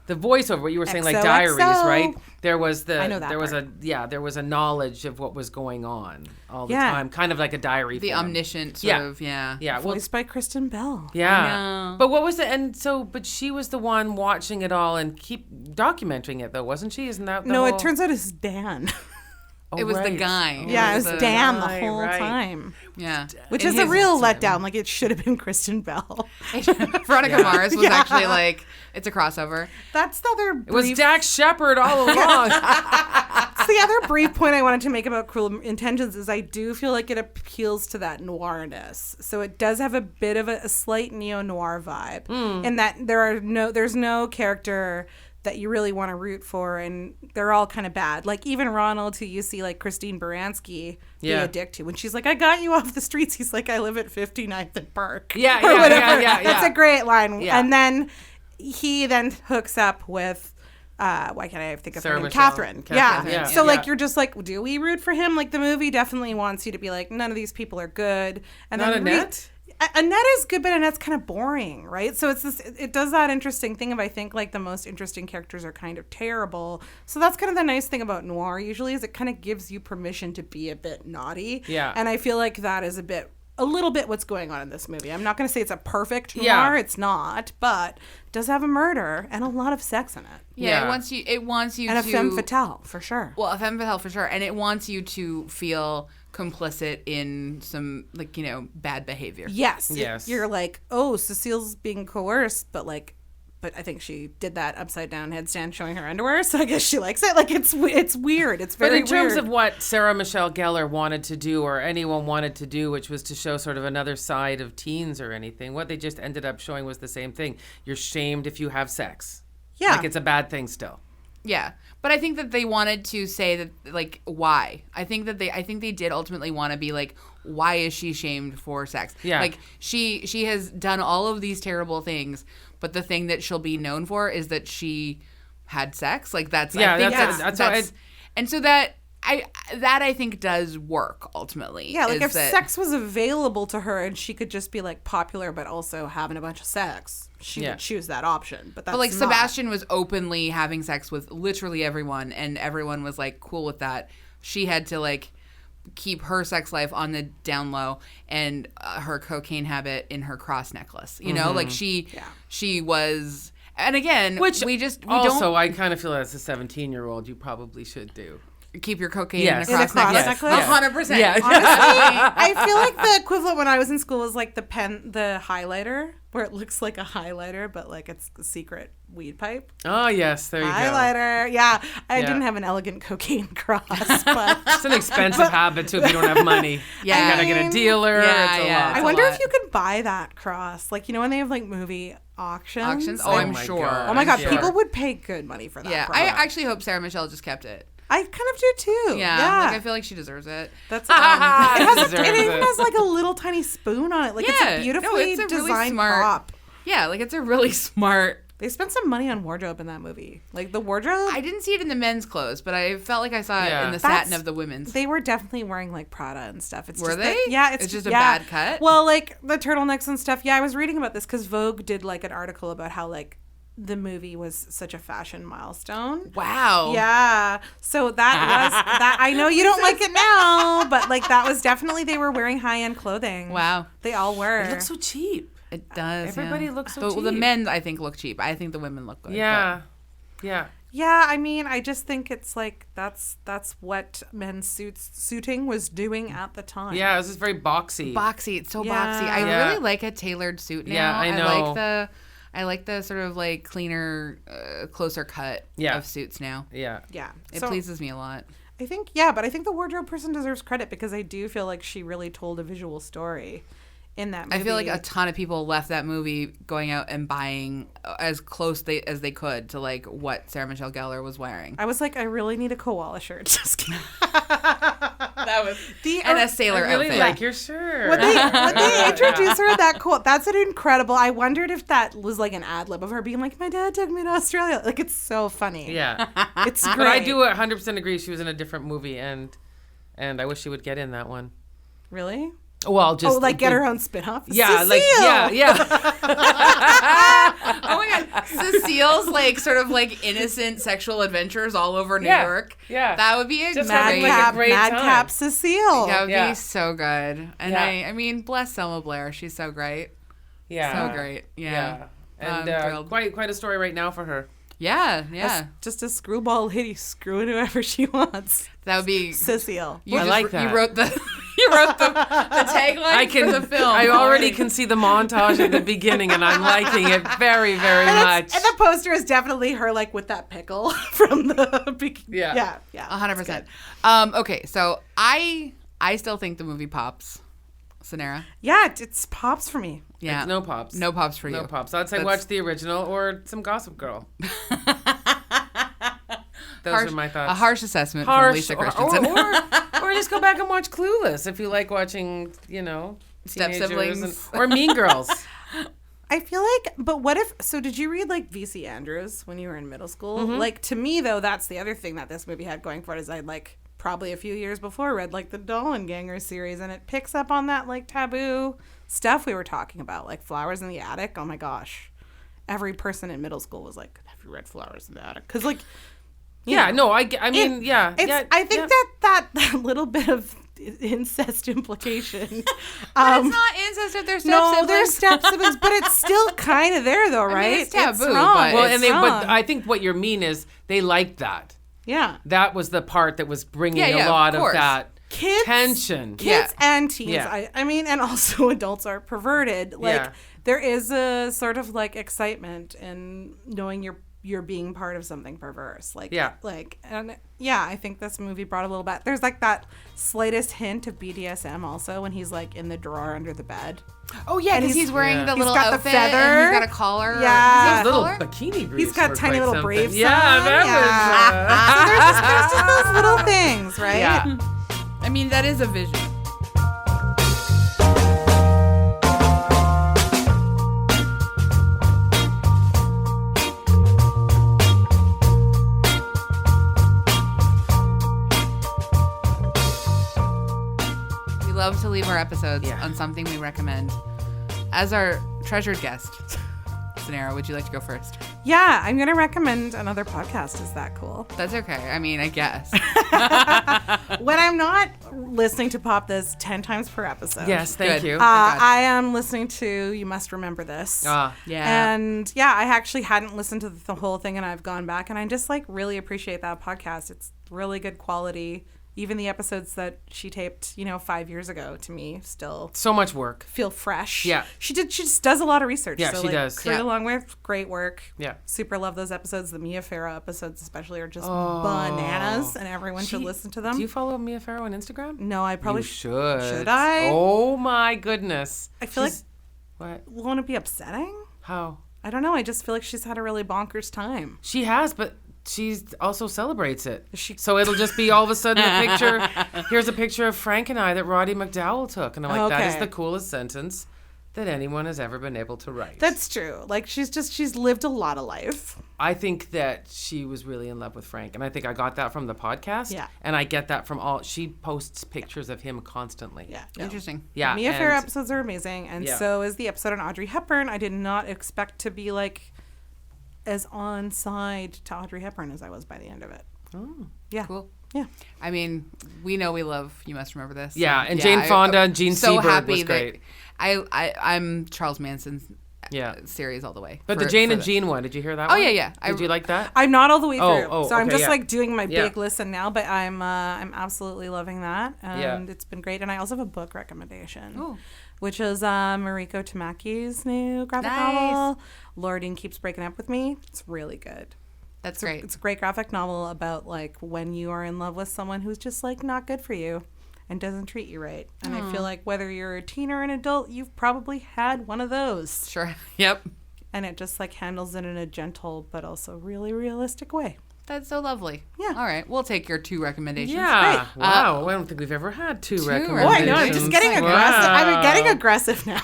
[SPEAKER 3] voiceover, what you were saying, like
[SPEAKER 5] XOXO.
[SPEAKER 3] diaries, right? There was
[SPEAKER 5] I know that
[SPEAKER 3] there was
[SPEAKER 5] part.
[SPEAKER 3] there was a knowledge of what was going on all the
[SPEAKER 5] Yeah.
[SPEAKER 3] time, kind of like a diary.
[SPEAKER 4] The
[SPEAKER 3] form.
[SPEAKER 4] omniscient sort of, yeah.
[SPEAKER 3] Yeah, well,
[SPEAKER 5] Voiced by Kristen Bell.
[SPEAKER 3] yeah.
[SPEAKER 4] I know.
[SPEAKER 3] But what was it? And so, but she was the one watching it all and keep documenting it, though, wasn't she? Isn't that the
[SPEAKER 5] No,
[SPEAKER 3] whole...
[SPEAKER 5] it turns out it's Dan.
[SPEAKER 3] Oh,
[SPEAKER 4] It was the
[SPEAKER 3] right.
[SPEAKER 4] guy.
[SPEAKER 5] Yeah, it was Dan the
[SPEAKER 3] Right,
[SPEAKER 5] whole
[SPEAKER 3] right.
[SPEAKER 5] time.
[SPEAKER 4] Yeah.
[SPEAKER 5] Which
[SPEAKER 4] In
[SPEAKER 5] is a
[SPEAKER 4] his
[SPEAKER 5] real
[SPEAKER 4] time.
[SPEAKER 5] letdown. Like, it should have been Kristen Bell.
[SPEAKER 4] Veronica Mars was actually like, it's a crossover.
[SPEAKER 5] That's the other
[SPEAKER 3] It was
[SPEAKER 5] brief...
[SPEAKER 3] Dax Shepard all along.
[SPEAKER 5] That's the other brief point I wanted to make about Cruel Intentions is I do feel like it appeals to that noirness. So it does have a bit of a slight neo-noir vibe. In that there's no character that you really want to root for, and they're all kind of bad. Like, even Ronald, who you see, like, Christine Baranski be a dick to. When she's like, I got you off the streets, he's like, I live at 59th and Park.
[SPEAKER 3] Yeah,
[SPEAKER 5] or
[SPEAKER 3] yeah,
[SPEAKER 5] whatever.
[SPEAKER 3] yeah.
[SPEAKER 5] That's a great line.
[SPEAKER 3] Yeah.
[SPEAKER 5] And then he then hooks up with, why can't I think of
[SPEAKER 3] Sarah
[SPEAKER 5] her name?
[SPEAKER 3] Michelle.
[SPEAKER 5] Catherine.
[SPEAKER 3] Catherine,
[SPEAKER 5] Yeah.
[SPEAKER 3] yeah.
[SPEAKER 5] So, like,
[SPEAKER 3] Yeah.
[SPEAKER 5] you're just like, do we root for him? Like, the movie definitely wants you to be like, none of these people are good. And
[SPEAKER 3] Not
[SPEAKER 5] then
[SPEAKER 3] Annette?
[SPEAKER 5] Annette is good, but Annette's kind of boring, right? So it does that interesting thing of, I think, like, the most interesting characters are kind of terrible. So that's kind of the nice thing about noir usually, is it kind of gives you permission to be a bit naughty.
[SPEAKER 3] Yeah.
[SPEAKER 5] And I feel like that is a little bit what's going on in this movie. I'm not going to say it's a perfect noir.
[SPEAKER 3] Yeah.
[SPEAKER 5] It's not, but it does have a murder and a lot of sex in it.
[SPEAKER 4] Yeah,
[SPEAKER 3] Yeah.
[SPEAKER 4] it wants you
[SPEAKER 5] And
[SPEAKER 4] to...
[SPEAKER 5] a femme fatale, for sure.
[SPEAKER 4] Well, a femme fatale for sure. And it wants you to feel complicit in some, like, you know, bad behavior.
[SPEAKER 5] Yes.
[SPEAKER 3] Yes.
[SPEAKER 5] You're like, oh, Cecile's being coerced, but I think she did that upside down headstand showing her underwear, so I guess she likes it. Like, it's weird. It's very
[SPEAKER 3] But in terms
[SPEAKER 5] weird.
[SPEAKER 3] of what Sarah Michelle Gellar wanted to do, or anyone wanted to do, which was to show sort of another side of teens or anything, what they just ended up showing was the same thing. You're shamed if you have sex.
[SPEAKER 5] Yeah.
[SPEAKER 3] Like, it's a bad thing still.
[SPEAKER 4] Yeah. But I think that they wanted to say that, like, why? I think they did ultimately want to be like, why is she shamed for sex?
[SPEAKER 3] Yeah.
[SPEAKER 4] Like, she has done all of these terrible things, but the thing that she'll be known for is that she had sex. Like, that's,
[SPEAKER 3] Yeah,
[SPEAKER 4] I think
[SPEAKER 3] that's what
[SPEAKER 4] and so that I think does work ultimately.
[SPEAKER 5] Yeah, like,
[SPEAKER 4] is
[SPEAKER 5] if
[SPEAKER 4] that-
[SPEAKER 5] sex was available to her and she could just be, like, popular but also having a bunch of sex, she would choose that option. But that's
[SPEAKER 4] But, like,
[SPEAKER 5] not.
[SPEAKER 4] Sebastian was openly having sex with literally everyone, and everyone was, like, cool with that. She had to, like, keep her sex life on the down low, and her cocaine habit in her cross necklace. You know, like, she was... And again,
[SPEAKER 3] Which
[SPEAKER 4] we
[SPEAKER 3] also,
[SPEAKER 4] don't
[SPEAKER 3] I kind of feel as a 17-year-old, you probably should do.
[SPEAKER 4] keep your cocaine
[SPEAKER 3] Yes.
[SPEAKER 4] in a cross necklace.
[SPEAKER 5] necklace?
[SPEAKER 4] 100%.
[SPEAKER 3] Yeah.
[SPEAKER 5] Honestly, I feel like the equivalent when I was in school was, like, the highlighter, where it looks like a highlighter, but, like, it's a secret weed pipe.
[SPEAKER 3] Oh, yes, there you go.
[SPEAKER 5] Highlighter. Yeah. I
[SPEAKER 3] Yeah.
[SPEAKER 5] didn't have an elegant cocaine cross, but...
[SPEAKER 3] It's an expensive habit, too, if you don't have money.
[SPEAKER 4] Yeah.
[SPEAKER 3] You gotta get a dealer.
[SPEAKER 4] Yeah,
[SPEAKER 3] it's a
[SPEAKER 4] yeah.
[SPEAKER 3] lot.
[SPEAKER 5] I
[SPEAKER 4] a
[SPEAKER 5] wonder
[SPEAKER 4] lot.
[SPEAKER 5] if you could buy that cross. Like, you know when they have, like, movie auctions?
[SPEAKER 4] Oh,
[SPEAKER 3] Oh
[SPEAKER 4] I'm
[SPEAKER 3] my
[SPEAKER 4] sure.
[SPEAKER 3] God.
[SPEAKER 5] Oh my God,
[SPEAKER 3] Sure.
[SPEAKER 5] people would pay good money for that.
[SPEAKER 4] Yeah,
[SPEAKER 5] probably.
[SPEAKER 4] I actually hope Sarah Michelle just kept it.
[SPEAKER 5] I kind of do too.
[SPEAKER 4] Yeah, like, I feel like she deserves it.
[SPEAKER 5] That's
[SPEAKER 3] Deserves
[SPEAKER 5] it even
[SPEAKER 3] it.
[SPEAKER 5] has like a little tiny spoon on it. Like,
[SPEAKER 4] Yeah.
[SPEAKER 5] it's a
[SPEAKER 4] No,
[SPEAKER 5] beautifully
[SPEAKER 4] it's a really
[SPEAKER 5] designed
[SPEAKER 4] smart-
[SPEAKER 5] prop.
[SPEAKER 4] Yeah, like, it's a really smart
[SPEAKER 5] They spent some money on wardrobe in that movie. Like the wardrobe.
[SPEAKER 4] I didn't see it in the men's clothes, but I felt like I saw it in the satin of the women's.
[SPEAKER 5] They were definitely wearing like Prada and stuff.
[SPEAKER 4] Were they?
[SPEAKER 5] It's
[SPEAKER 4] just a bad cut.
[SPEAKER 5] Well, like the turtlenecks and stuff. Yeah, I was reading about this because Vogue did like an article about how like the movie was such a fashion milestone.
[SPEAKER 4] Wow.
[SPEAKER 5] Yeah. So that was that. I know you don't like it now, but like that was definitely, they were wearing high-end clothing.
[SPEAKER 4] Wow.
[SPEAKER 5] They all were.
[SPEAKER 3] It looks so cheap.
[SPEAKER 4] It does.
[SPEAKER 3] Everybody looks so
[SPEAKER 4] but
[SPEAKER 3] cheap.
[SPEAKER 4] The men, I think, look cheap. I think the women look good.
[SPEAKER 3] Yeah. Yeah.
[SPEAKER 5] Yeah, I mean, I just think it's like that's what men's suiting was doing at the time.
[SPEAKER 3] Yeah, it was just very boxy.
[SPEAKER 4] Boxy. It's so boxy. I really like a tailored suit now.
[SPEAKER 3] Yeah, I know.
[SPEAKER 4] I like the sort of like cleaner, closer cut of suits now.
[SPEAKER 3] Yeah.
[SPEAKER 5] Yeah.
[SPEAKER 4] It pleases me a lot.
[SPEAKER 5] I think, but I think the wardrobe person deserves credit because I do feel like she really told a visual story in that movie.
[SPEAKER 4] I feel like a ton of people left that movie going out and buying as close as they could to like what Sarah Michelle Gellar was wearing.
[SPEAKER 5] I was like, I really need a koala shirt. Just kidding.
[SPEAKER 4] That was and a sailor
[SPEAKER 3] I really
[SPEAKER 4] outfit.
[SPEAKER 3] like your shirt.
[SPEAKER 5] When they introduced her that quote, that's an incredible. I wondered if that was like an ad lib of her being like, my dad took me to Australia. Like, it's so funny.
[SPEAKER 3] Yeah.
[SPEAKER 5] It's great.
[SPEAKER 3] But I do 100% agree she was in a different movie, and I wish she would get in that one.
[SPEAKER 5] Really?
[SPEAKER 3] Well, just
[SPEAKER 5] get her own spin-off?
[SPEAKER 3] Yeah,
[SPEAKER 5] Cecile!
[SPEAKER 3] yeah.
[SPEAKER 4] Oh my god, Cecile's like sort of like innocent sexual adventures all over New York.
[SPEAKER 3] Yeah,
[SPEAKER 4] that would be a
[SPEAKER 3] just
[SPEAKER 5] Madcap Cecile.
[SPEAKER 4] That would be so good. And I mean, bless Selma Blair, she's so great.
[SPEAKER 3] Yeah,
[SPEAKER 4] so great. Yeah,
[SPEAKER 3] and quite a story right now for her.
[SPEAKER 4] Yeah.
[SPEAKER 5] Just a screwball lady screwing whoever she wants.
[SPEAKER 4] That would be
[SPEAKER 5] Cecile.
[SPEAKER 3] I like that.
[SPEAKER 4] You wrote the tagline for the film.
[SPEAKER 3] I already can see the montage at the beginning, and I'm liking it very, very much.
[SPEAKER 5] And the poster is definitely her, like with that pickle from the beginning.
[SPEAKER 3] Yeah,
[SPEAKER 4] 100%. Okay, so I still think the movie pops. Cynara?
[SPEAKER 5] Yeah, it's pops for me.
[SPEAKER 4] Yeah,
[SPEAKER 3] it's no pops.
[SPEAKER 4] No pops for you.
[SPEAKER 3] No pops. I'd say watch the original or some Gossip Girl. Those are my thoughts.
[SPEAKER 4] A harsh assessment from Lisa Christiansen.
[SPEAKER 3] Or just go back and watch Clueless if you like watching,
[SPEAKER 4] Step siblings.
[SPEAKER 3] or Mean Girls.
[SPEAKER 5] I feel like, but what if, so did you read like V.C. Andrews when you were in middle school? Mm-hmm. Like to me though, that's the other thing that this movie had going for it is I like probably a few years before read like the Dollenganger series, and it picks up on that like taboo stuff we were talking about, like Flowers in the Attic. Oh my gosh. Every person in middle school was like, have you read Flowers in the Attic? Because like,
[SPEAKER 3] I mean,
[SPEAKER 5] I think that little bit of incest implication.
[SPEAKER 4] But it's not incest if they're step siblings.
[SPEAKER 5] No, they're step siblings, but it's still kind of there though, right?
[SPEAKER 4] I mean, it's taboo.
[SPEAKER 3] But I think what you mean is they liked that.
[SPEAKER 5] Yeah.
[SPEAKER 3] That was the part that was bringing a lot of that tension.
[SPEAKER 5] Kids and teens. Yeah. I mean, and also adults are perverted. Like there is a sort of like excitement in knowing you're being part of something perverse. I think this movie brought a little bit. There's like that slightest hint of BDSM also when he's like in the drawer under the bed.
[SPEAKER 4] Oh yeah, because he's wearing the little outfit,
[SPEAKER 5] the feather,
[SPEAKER 4] and he's got a collar.
[SPEAKER 5] Yeah,
[SPEAKER 3] those little bikini briefs.
[SPEAKER 5] He's got tiny little briefs.
[SPEAKER 3] Yeah, that
[SPEAKER 5] was. So there's just those little things, right?
[SPEAKER 3] Yeah.
[SPEAKER 4] I mean, that is a vision. Love to leave our episodes on something we recommend. As our treasured guest, Cynara, would you like to go first?
[SPEAKER 5] Yeah, I'm going to recommend another podcast. Is that cool?
[SPEAKER 4] That's okay. I mean, I guess.
[SPEAKER 5] When I'm not listening to Pop This 10 times per episode.
[SPEAKER 3] Yes, thank you.
[SPEAKER 5] I am listening to You Must Remember This.
[SPEAKER 3] Yeah.
[SPEAKER 5] And I actually hadn't listened to the whole thing, and I've gone back, and I just like really appreciate that podcast. It's really good quality. Even the episodes that she taped, 5 years ago, to me, still
[SPEAKER 3] so much work.
[SPEAKER 5] Feel fresh.
[SPEAKER 3] Yeah.
[SPEAKER 5] She just does a lot of research.
[SPEAKER 3] Yeah, she does.
[SPEAKER 5] Straight along with great work.
[SPEAKER 3] Yeah.
[SPEAKER 5] Super love those episodes. The Mia Farrow episodes especially are just bananas, and everyone should listen to them.
[SPEAKER 3] Do you follow Mia Farrow on Instagram?
[SPEAKER 5] No, I probably
[SPEAKER 3] should.
[SPEAKER 5] Should I?
[SPEAKER 3] Oh my goodness.
[SPEAKER 5] I feel
[SPEAKER 3] what?
[SPEAKER 5] Won't it be upsetting?
[SPEAKER 3] How?
[SPEAKER 5] I don't know. I just feel like she's had a really bonkers time.
[SPEAKER 3] She has, but she also celebrates it. So it'll just be all of a sudden a picture. Here's a picture of Frank and I that Roddy McDowell took. And I'm like, that is the coolest sentence that anyone has ever been able to write.
[SPEAKER 5] That's true. Like, she's lived a lot of life.
[SPEAKER 3] I think that she was really in love with Frank, and I think I got that from the podcast.
[SPEAKER 5] Yeah.
[SPEAKER 3] And I get that from she posts pictures of him constantly.
[SPEAKER 5] Yeah.
[SPEAKER 4] Interesting.
[SPEAKER 3] Yeah.
[SPEAKER 5] Mia Farrow episodes are amazing, and so is the episode on Audrey Hepburn. I did not expect to be like as on side to Audrey Hepburn as I was by the end of it.
[SPEAKER 3] Oh.
[SPEAKER 5] Yeah.
[SPEAKER 4] Cool.
[SPEAKER 5] Yeah.
[SPEAKER 4] I mean, we know we love You Must Remember This.
[SPEAKER 3] Yeah, and Jane Fonda and Gene
[SPEAKER 4] so
[SPEAKER 3] Seberg
[SPEAKER 4] happy
[SPEAKER 3] was
[SPEAKER 4] that
[SPEAKER 3] great.
[SPEAKER 4] I'm Charles Manson's series all the way.
[SPEAKER 3] But the Jane and Gene one, did you hear that
[SPEAKER 4] Oh,
[SPEAKER 3] one?
[SPEAKER 4] yeah.
[SPEAKER 3] Did you like that?
[SPEAKER 5] I'm not all the way through, so I'm
[SPEAKER 3] okay,
[SPEAKER 5] just like doing my big
[SPEAKER 3] Yeah.
[SPEAKER 5] listen now. But I'm absolutely loving that, and
[SPEAKER 3] Yeah.
[SPEAKER 5] it's been great. And I also have a book recommendation,
[SPEAKER 4] Ooh.
[SPEAKER 5] which is Mariko Tamaki's new graphic
[SPEAKER 4] Nice.
[SPEAKER 5] novel. Lordine Keeps Breaking Up With Me. It's really good.
[SPEAKER 4] That's great.
[SPEAKER 5] It's a great graphic novel about like when you are in love with someone who's just like not good for you and doesn't treat you right. And I feel like whether you're a teen or an adult, you've probably had one of those.
[SPEAKER 4] Sure. Yep.
[SPEAKER 5] And it just like handles it in a gentle but also really realistic way.
[SPEAKER 4] That's so lovely.
[SPEAKER 5] Yeah.
[SPEAKER 4] All right. We'll take your 2 recommendations.
[SPEAKER 3] Yeah. Wow. I don't think we've ever had 2 recommendations.
[SPEAKER 5] Oh, I know. I'm just getting aggressive. I'm getting aggressive now.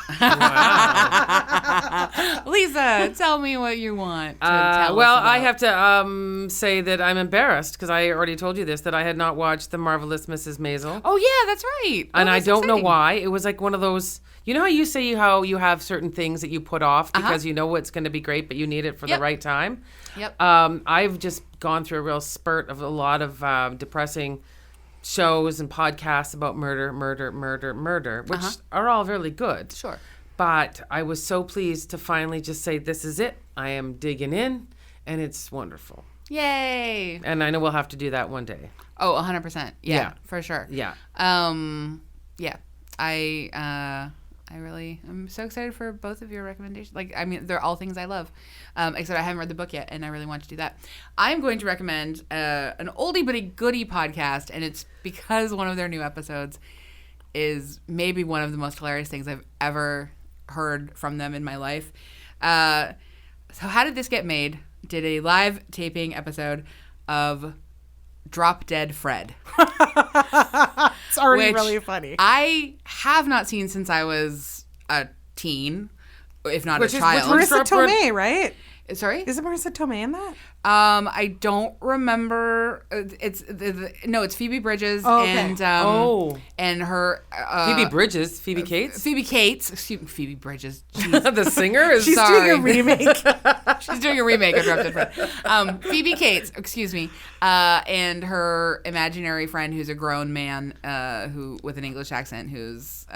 [SPEAKER 4] Lisa, tell me what you want to tell us
[SPEAKER 3] Well,
[SPEAKER 4] about.
[SPEAKER 3] I have to say that I'm embarrassed because I already told you this, that I had not watched The Marvelous Mrs. Maisel.
[SPEAKER 4] Oh, yeah, that's right.
[SPEAKER 3] And I
[SPEAKER 4] that's
[SPEAKER 3] don't know
[SPEAKER 4] exciting.
[SPEAKER 3] why. It was like one of those, you know how you say how you have certain things that you put off because you know it's going to be great, but you need it for the right time?
[SPEAKER 4] Yep.
[SPEAKER 3] I've just gone through a real spurt of a lot of depressing shows and podcasts about murder, which are all really good.
[SPEAKER 4] Sure.
[SPEAKER 3] But I was so pleased to finally just say, this is it. I am digging in, and it's wonderful.
[SPEAKER 4] Yay.
[SPEAKER 3] And I know we'll have to do that one day.
[SPEAKER 4] Oh, 100%. Yeah, for sure.
[SPEAKER 3] Yeah.
[SPEAKER 4] Yeah. I'm so excited for both of your recommendations. Like, I mean, they're all things I love. Except I haven't read the book yet, and I really want to do that. I'm going to recommend an oldie but a goodie podcast, and it's because one of their new episodes is maybe one of the most hilarious things I've ever heard from them in my life. So How Did This Get Made? Did a live taping episode of Drop Dead Fred.
[SPEAKER 5] It's already
[SPEAKER 4] Which
[SPEAKER 5] really funny.
[SPEAKER 4] I have not seen since I was a teen, if not
[SPEAKER 3] Which
[SPEAKER 4] a
[SPEAKER 3] is-
[SPEAKER 4] child.
[SPEAKER 3] which
[SPEAKER 5] Marissa Tomei, right?
[SPEAKER 4] Sorry?
[SPEAKER 5] Isn't Marissa Tomei in that?
[SPEAKER 4] I don't remember. It's Phoebe Bridges
[SPEAKER 5] Oh, okay.
[SPEAKER 4] and her
[SPEAKER 3] Phoebe Bridges, Phoebe Cates.
[SPEAKER 4] Phoebe Cates. Excuse me, Phoebe Bridges. Jeez.
[SPEAKER 3] The singer is
[SPEAKER 5] She's
[SPEAKER 4] Sorry.
[SPEAKER 5] doing a remake.
[SPEAKER 4] She's doing a remake of Drop Dead Fred. Phoebe Cates, excuse me, and her imaginary friend who's a grown man who with an English accent who's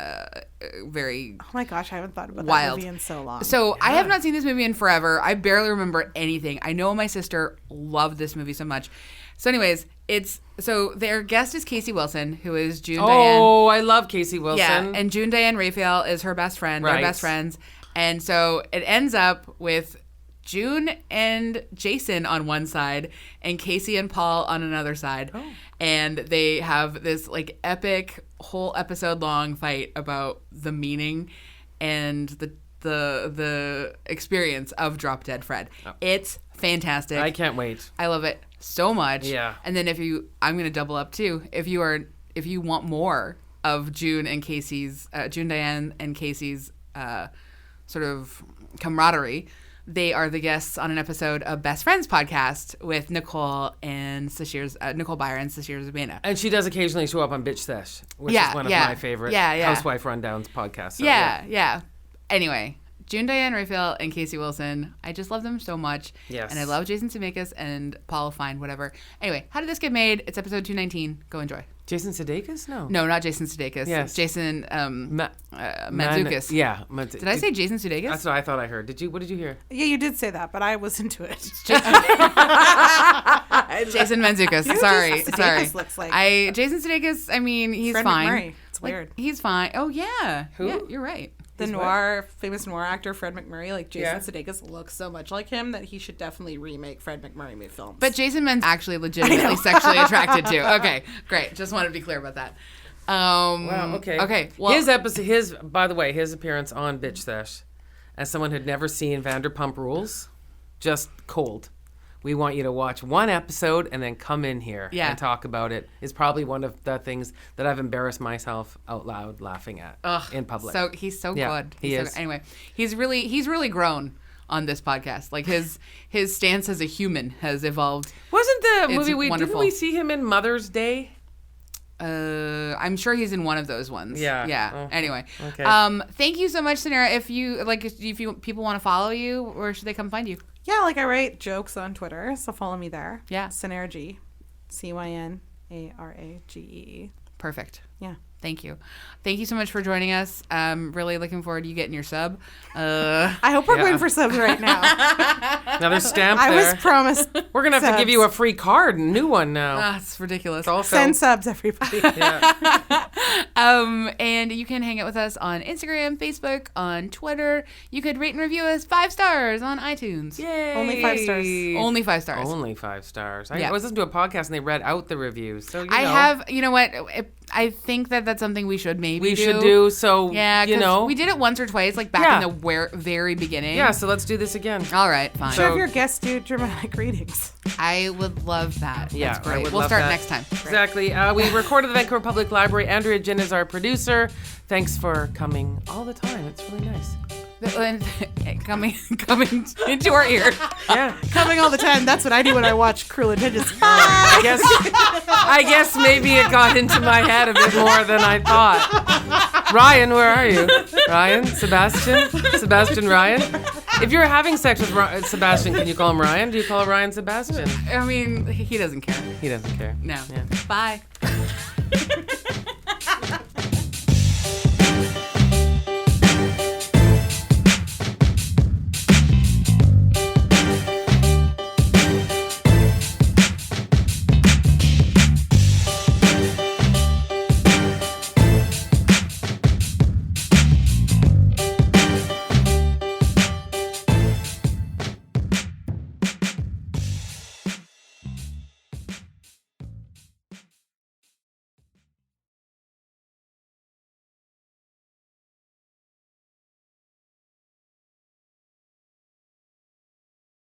[SPEAKER 4] very
[SPEAKER 5] Oh my gosh, I haven't thought about
[SPEAKER 4] wild.
[SPEAKER 5] that movie in so long.
[SPEAKER 4] So I have not seen this movie in forever. I barely remember anything. I know my sister loved this movie so much. So anyways, their guest is Casey Wilson, who is June Diane.
[SPEAKER 3] Oh, I love Casey Wilson.
[SPEAKER 4] Yeah, and June Diane Raphael is her best friend. They're
[SPEAKER 3] Right.
[SPEAKER 4] best friends. And so it ends up with June and Jason on one side and Casey and Paul on another side. Oh. And they have this like epic whole episode long fight about the meaning and the experience of Drop Dead Fred. Oh. It's fantastic.
[SPEAKER 3] I can't wait.
[SPEAKER 4] I love it so much.
[SPEAKER 3] Yeah.
[SPEAKER 4] And then I'm going to double up too. If you want more of June and Casey's, June Diane and Casey's sort of camaraderie, they are the guests on an episode of Best Friends podcast with Nicole and Nicole Byer and Sashir Zabena.
[SPEAKER 3] And she does occasionally show up on Bitch Sesh, which is one of my favorite Housewife Rundowns podcasts. So,
[SPEAKER 4] yeah. Anyway, June Diane Raphael and Casey Wilson, I just love them so much.
[SPEAKER 3] Yes.
[SPEAKER 4] And I love Jason Sudeikis and Paul Fine, whatever. Anyway, How Did This Get Made? It's episode 219. Go enjoy.
[SPEAKER 3] Jason Sudeikis? No,
[SPEAKER 4] not Jason Sudeikis.
[SPEAKER 3] Yes.
[SPEAKER 4] Jason Mantzoukas.
[SPEAKER 3] Yeah.
[SPEAKER 4] Did I say Jason Sudeikis?
[SPEAKER 3] That's what I thought I heard. What did you hear?
[SPEAKER 5] Yeah, you did say that, but I was into it.
[SPEAKER 4] Jason Mantzoukas.
[SPEAKER 5] You know
[SPEAKER 4] Sorry.
[SPEAKER 5] what Jason Sudeikis looks like?
[SPEAKER 4] Jason Sudeikis, I mean, he's
[SPEAKER 5] Fred
[SPEAKER 4] fine.
[SPEAKER 5] McMurray. It's weird.
[SPEAKER 4] He's fine. Oh, yeah.
[SPEAKER 3] Who?
[SPEAKER 4] Yeah, you're right.
[SPEAKER 5] The famous noir actor Fred McMurray, like Jason Sudeikis looks so much like him that he should definitely remake Fred McMurray films.
[SPEAKER 4] But Jason Man's actually legitimately sexually attracted to. Okay, great. Just wanted to be clear about that.
[SPEAKER 3] Wow, okay.
[SPEAKER 4] Okay, well,
[SPEAKER 3] by the way, his appearance on Bitch Sesh, as someone who'd never seen Vanderpump Rules, just cold. we want you to watch one episode and then come in here and talk about it. Is probably one of the things that I've embarrassed myself out loud laughing at in public.
[SPEAKER 4] So he's so good.
[SPEAKER 3] He is.
[SPEAKER 4] Anyway, he's really grown on this podcast. Like his stance as a human has evolved.
[SPEAKER 3] Wasn't the
[SPEAKER 4] It's
[SPEAKER 3] movie
[SPEAKER 4] wonderful.
[SPEAKER 3] didn't we see him in Mother's Day?
[SPEAKER 4] I'm sure he's in one of those ones.
[SPEAKER 3] Yeah.
[SPEAKER 4] Oh, anyway.
[SPEAKER 3] Okay.
[SPEAKER 4] Thank you so much, Cynara. If people want to follow you, where should they come find you?
[SPEAKER 5] Yeah, like I write jokes on Twitter, so follow me there.
[SPEAKER 4] Yeah.
[SPEAKER 5] Cynara G. Cynaragee.
[SPEAKER 4] Perfect.
[SPEAKER 5] Yeah.
[SPEAKER 4] Thank you. Thank you so much for joining us. Really looking forward to you getting your sub.
[SPEAKER 5] I hope we're going for subs right now.
[SPEAKER 3] Another stamp
[SPEAKER 5] I
[SPEAKER 3] there.
[SPEAKER 5] was promised.
[SPEAKER 3] We're going to have to give you a free card, a new one now.
[SPEAKER 4] It's ridiculous.
[SPEAKER 3] Also,
[SPEAKER 5] Send subs, everybody.
[SPEAKER 4] And you can hang out with us on Instagram, Facebook, on Twitter. You could rate and review us 5 stars on iTunes.
[SPEAKER 3] Yay.
[SPEAKER 5] Only 5 stars.
[SPEAKER 4] Only 5 stars.
[SPEAKER 3] Only 5 stars. I was listening to a podcast and they read out the reviews. So
[SPEAKER 4] you know what? I think that's something we should maybe
[SPEAKER 3] do. So,
[SPEAKER 4] we did it once or twice, like back in the very beginning.
[SPEAKER 3] Yeah, so let's do this again.
[SPEAKER 4] All right, fine.
[SPEAKER 5] Should have your guests do dramatic readings.
[SPEAKER 4] I would love that.
[SPEAKER 3] Yeah,
[SPEAKER 4] that's great. We'll start next time.
[SPEAKER 3] Exactly. We recorded at the Vancouver Public Library. Andrea Gin is our producer. Thanks for coming all the time. It's really nice.
[SPEAKER 4] Coming into our ear.
[SPEAKER 3] Yeah.
[SPEAKER 5] Coming all the time. That's what I do when I watch Cruel Intentions.
[SPEAKER 3] I guess maybe it got into my head a bit more than I thought. Ryan, where are you? Ryan? Sebastian Ryan? If you're having sex with Sebastian, can you call him Ryan? Do you call him Ryan Sebastian?
[SPEAKER 4] I mean, he doesn't care.
[SPEAKER 3] He doesn't care.
[SPEAKER 4] No.
[SPEAKER 3] Yeah.
[SPEAKER 4] Bye.